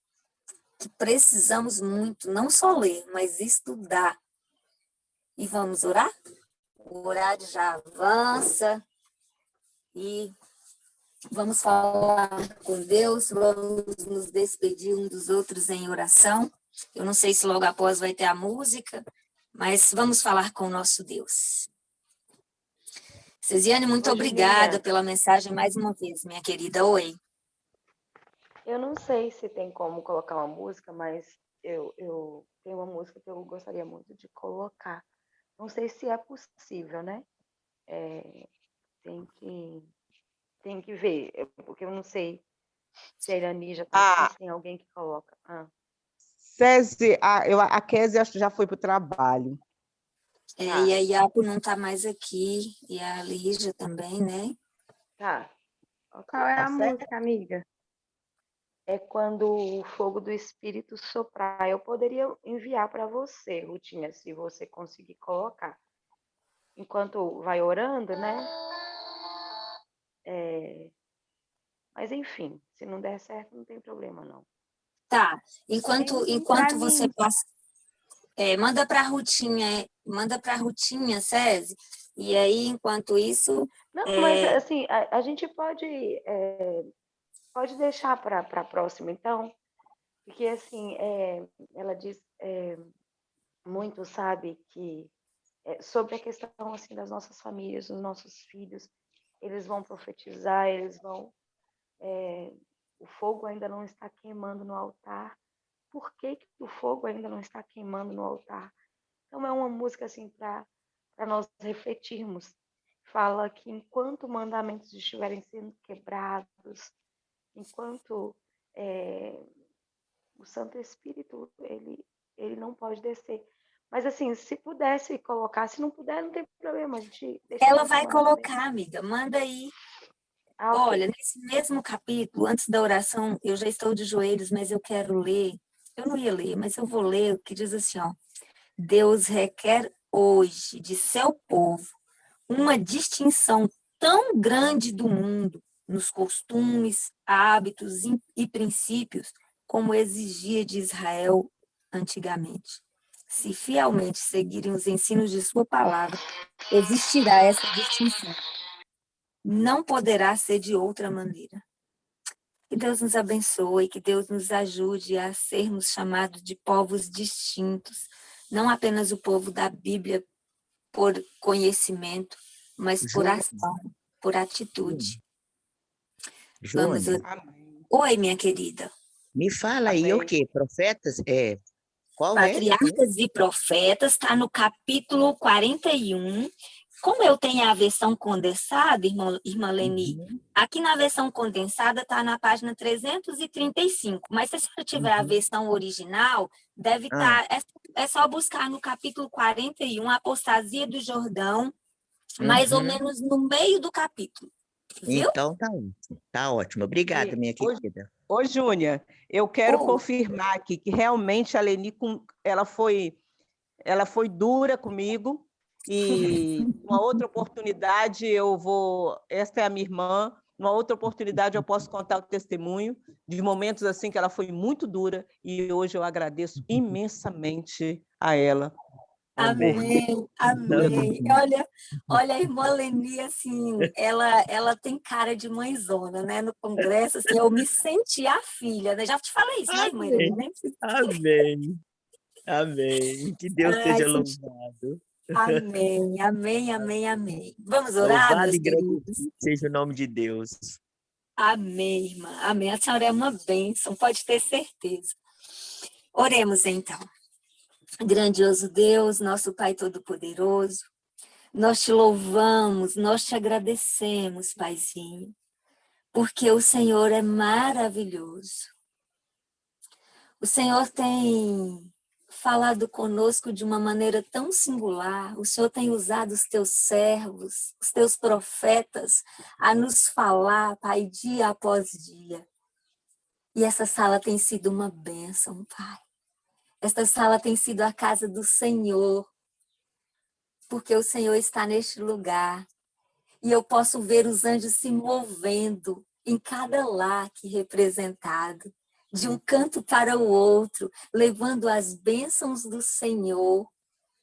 que precisamos muito, não só ler, mas estudar. E vamos orar? O horário já avança e vamos falar com Deus, vamos nos despedir um dos outros em oração. Eu não sei se logo após vai ter a música, mas vamos falar com o nosso Deus. Cesiane, muito obrigada pela mensagem mais uma vez, minha querida. Oi.
Eu não sei se tem como colocar uma música, mas eu tenho uma música que eu gostaria muito de colocar. Não sei se é possível, né? Tem que ver, porque eu não sei se a Irani já está aqui, se tem alguém que coloca.
Cési, a Kézia acho que já foi para o trabalho.
E a Iapo não está mais aqui, e a Lígia também, né?
Tá. Qual é a música, amiga? é quando o fogo do Espírito soprar. Eu poderia enviar para você, Rutinha, se você conseguir colocar. Enquanto vai orando, né? Mas enfim, se não der certo, não tem problema, não.
Tá.
Pra
Enquanto você
mim,
passa, manda para a Rutinha, César, e aí, enquanto isso,
não, mas assim, a gente pode deixar para a próxima, então, porque assim, ela diz muito, sabe, que sobre a questão assim das nossas famílias, dos nossos filhos, eles vão profetizar, eles vão, o fogo ainda não está queimando no altar. Por que que o fogo ainda não está queimando no altar? Então é uma música assim para nós refletirmos. Fala que enquanto mandamentos estiverem sendo quebrados, enquanto o Santo Espírito ele não pode descer. Mas assim, se pudesse colocar, se não puder, não tem problema, a gente deixa
ela
para
vai
semana que vem.
colocar, amiga, manda aí.
Ah, ok.
Olha, nesse mesmo capítulo, antes da oração, eu já estou de joelhos, mas eu quero ler. Eu não ia ler, mas eu vou ler o que diz assim, ó. Deus requer hoje de seu povo uma distinção tão grande do mundo nos costumes, hábitos e princípios como exigia de Israel antigamente. Se fielmente seguirem os ensinos de sua palavra, existirá essa distinção. Não poderá ser de outra maneira. Que Deus nos abençoe, que Deus nos ajude a sermos chamados de povos distintos, não apenas o povo da Bíblia por conhecimento, mas por
Joana,
ação, por atitude. Vamos
Joana,
orar. Oi, minha querida.
me fala aí o
Amém.
quê? Profetas? Qual é?
Patriarcas e Profetas, está no capítulo 41. Como eu tenho a versão condensada, irmã Leni, aqui na versão condensada está na página 335, mas se a senhora tiver a versão original, deve estar, é só buscar no capítulo 41, a apostasia do Jordão, mais ou menos no meio do capítulo, viu?
Então tá ótimo. Obrigada, minha
Ô,
querida.
ô, Júnia, eu quero
Ô.
confirmar aqui que realmente a Leni, ela foi dura comigo, e uma outra oportunidade esta é a minha irmã, numa outra oportunidade eu posso contar o testemunho de momentos assim que ela foi muito dura, e hoje eu agradeço imensamente a ela.
Amém, amém. Olha a irmã Leni, assim, ela tem cara de mãezona, né? No congresso, assim, eu me senti a filha, né? Já te falei isso, né, irmã Leni?
Amém. Amém. Amém. Que Deus
Ai,
seja
senti...
louvado.
Amém, amém, amém, amém. Vamos orar,
Louvado
meus
e
queridos?
agradecido seja o nome de Deus.
Amém, irmã. Amém. A senhora é uma bênção, pode ter certeza. Oremos, então. Grandioso Deus, nosso Pai Todo-Poderoso, nós te louvamos, nós te agradecemos, Paizinho, porque o Senhor é maravilhoso. O Senhor tem falado conosco de uma maneira tão singular, o Senhor tem usado os teus servos, os teus profetas, a nos falar, Pai, dia após dia. E essa sala tem sido uma bênção, Pai. Esta sala tem sido a casa do Senhor, porque o Senhor está neste lugar. E eu posso ver os anjos se movendo em cada lar aqui representado, de um canto para o outro, levando as bênçãos do Senhor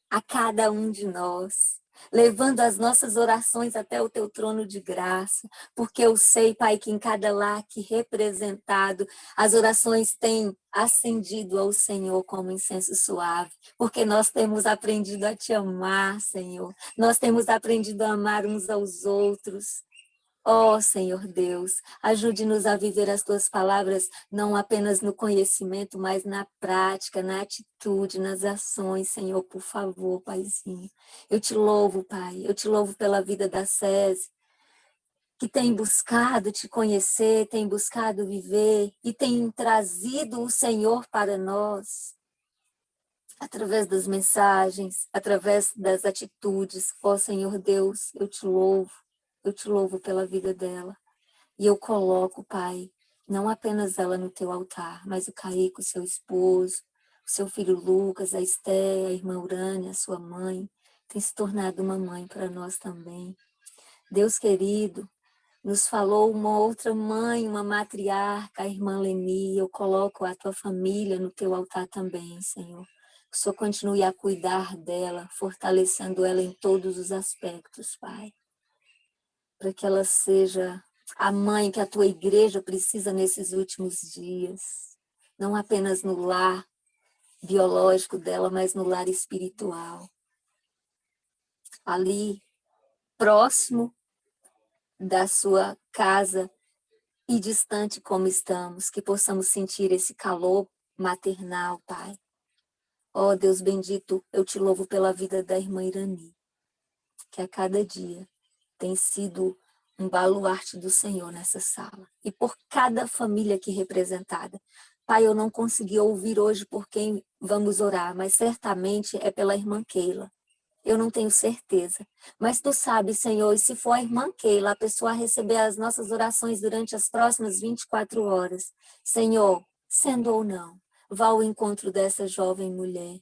a cada um de nós, levando as nossas orações até o teu trono de graça, porque eu sei, Pai, que em cada lar aqui representado, as orações têm ascendido ao Senhor como incenso suave, porque nós temos aprendido a te amar, Senhor, nós temos aprendido a amar uns aos outros. Ó Senhor Deus, ajude-nos a viver as tuas palavras não apenas no conhecimento, mas na prática, na atitude, nas ações, Senhor, por favor, Paizinho. Eu te louvo, Pai, eu te louvo pela vida da Cési, que tem buscado te conhecer, tem buscado viver e tem trazido o Senhor para nós, através das mensagens, através das atitudes. Ó Senhor Deus, eu te louvo pela vida dela. E eu coloco, Pai, não apenas ela no teu altar, mas o Caico, seu esposo, o seu filho Lucas, a Esté, a irmã Urânia, a sua mãe, tem se tornado uma mãe para nós também. Deus querido, nos falou uma outra mãe, uma matriarca, a irmã Leni. Eu coloco a tua família no teu altar também, Senhor. Que o Senhor continue a cuidar dela, fortalecendo ela em todos os aspectos, Pai. Para que ela seja a mãe que a tua igreja precisa nesses últimos dias. Não apenas no lar biológico dela, mas no lar espiritual. Ali, próximo da sua casa e distante como estamos, que possamos sentir esse calor maternal, Pai. Ó Deus bendito, eu te louvo pela vida da irmã Irani, que a cada dia tem sido um baluarte do Senhor nessa sala. E por cada família aqui representada. Pai, eu não consegui ouvir hoje por quem vamos orar, mas certamente é pela irmã Keila. Eu não tenho certeza. Mas tu sabes, Senhor, e se for a irmã Keila, a pessoa receber as nossas orações durante as próximas 24 horas, Senhor, sendo ou não, vá ao encontro dessa jovem mulher.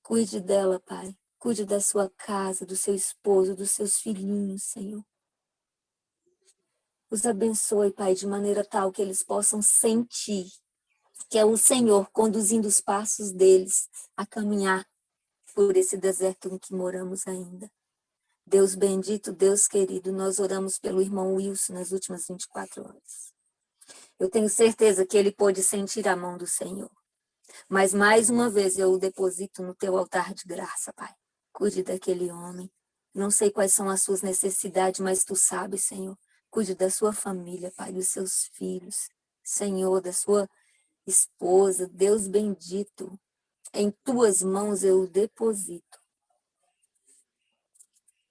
Cuide dela, Pai. Cuide da sua casa, do seu esposo, dos seus filhinhos, Senhor. Os abençoe, Pai, de maneira tal que eles possam sentir que é o Senhor conduzindo os passos deles a caminhar por esse deserto em que moramos ainda. Deus bendito, Deus querido, nós oramos pelo irmão Wilson nas últimas 24 horas. Eu tenho certeza que ele pôde sentir a mão do Senhor. Mas mais uma vez eu o deposito no teu altar de graça, Pai. Cuide daquele homem. Não sei quais são as suas necessidades, mas tu sabes, Senhor. Cuide da sua família, Pai, dos seus filhos. Senhor, da sua esposa. Deus bendito. Em tuas mãos eu o deposito.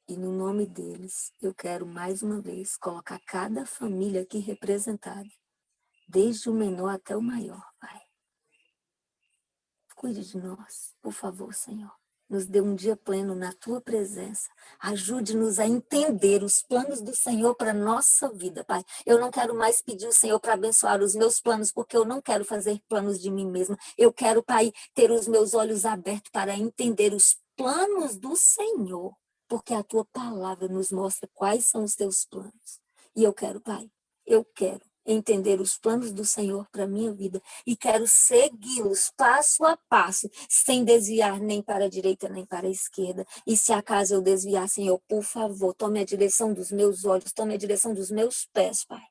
E no nome deles, eu quero mais uma vez colocar cada família aqui representada, desde o menor até o maior, Pai. Cuide de nós, por favor, Senhor. Nos dê um dia pleno na tua presença. Ajude-nos a entender os planos do Senhor para a nossa vida, Pai. Eu não quero mais pedir o Senhor para abençoar os meus planos, porque eu não quero fazer planos de mim mesma. Eu quero, Pai, ter os meus olhos abertos para entender os planos do Senhor, porque a tua palavra nos mostra quais são os teus planos. E eu quero, Pai, eu quero entender os planos do Senhor para a minha vida e quero segui-los passo a passo, sem desviar nem para a direita nem para a esquerda. E se acaso eu desviar, Senhor, por favor, tome a direção dos meus olhos, tome a direção dos meus pés, Pai,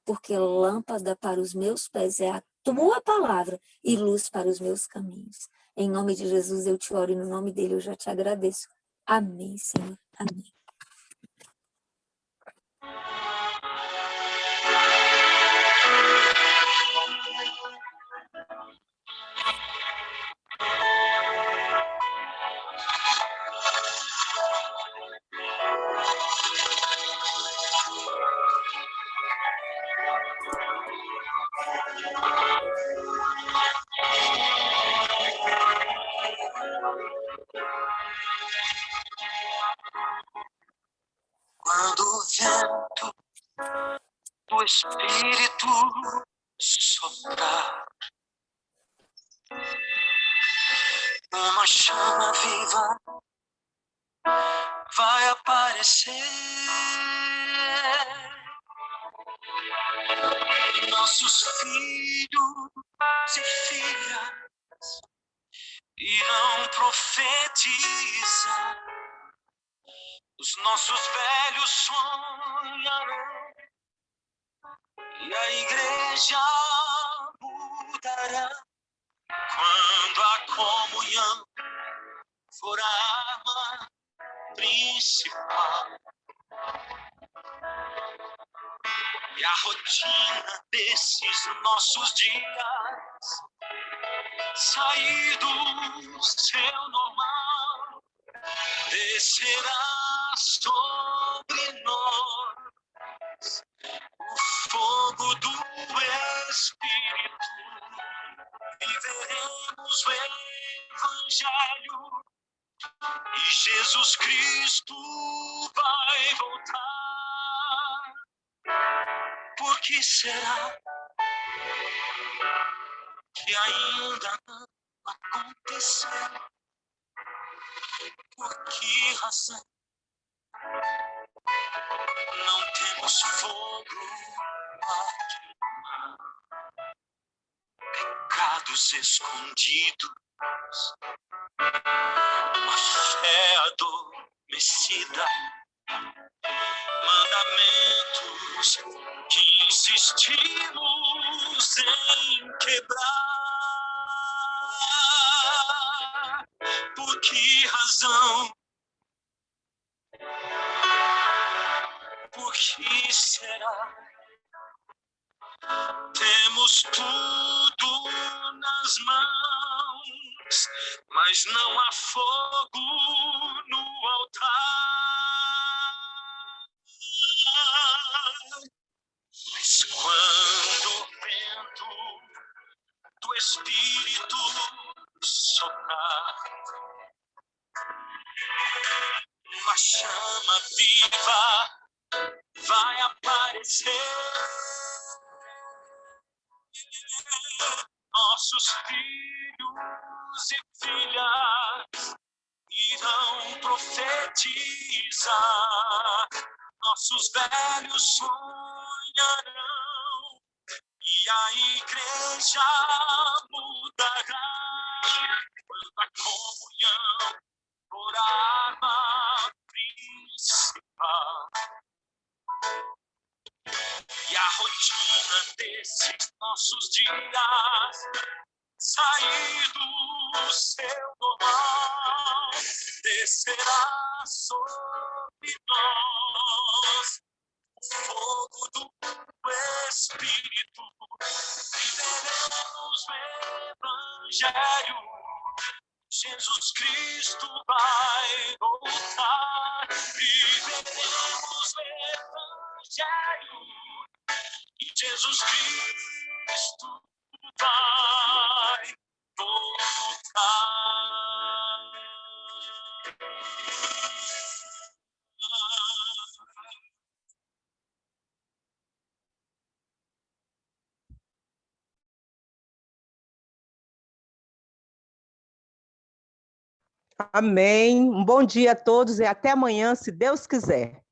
porque lâmpada para os meus pés é a tua palavra e luz para os meus caminhos. Em nome de Jesus eu te oro e no nome dele eu já te agradeço. Amém, Senhor. Amém.
Quando o vento do Espírito soprar, uma chama viva vai aparecer. Nossos filhos e filhas irão profetizar. Os nossos velhos sonharão e a igreja mudará quando a comunhão for a arma principal. E a rotina desses nossos dias sair do seu normal descerá sobre nós o fogo do Espírito. Viveremos o Evangelho e Jesus Cristo vai voltar. Por que será que ainda não aconteceu. Por que razão não temos fogo a queimar? Pecados escondidos, uma fé adormecida, mandamentos que insistimos em quebrar. Por que razão? Por que será? Temos tudo nas mãos, mas não há fogo no altar. Mas quando o vento do Espírito soprar, uma chama viva vai aparecer. Nossos filhos e filhas irão profetizar, nossos velhos sonharão e a igreja mudará. Quando a comunhão for a arma principal e a rotina desses nossos dias sair do seu normal, descerá sobre nós o fogo do Espírito, viveremos o Evangelho. Jesus Cristo vai voltar, viveremos o Evangelho, e Jesus Cristo vai voltar.
Amém. Um bom dia a todos e até amanhã, se Deus quiser.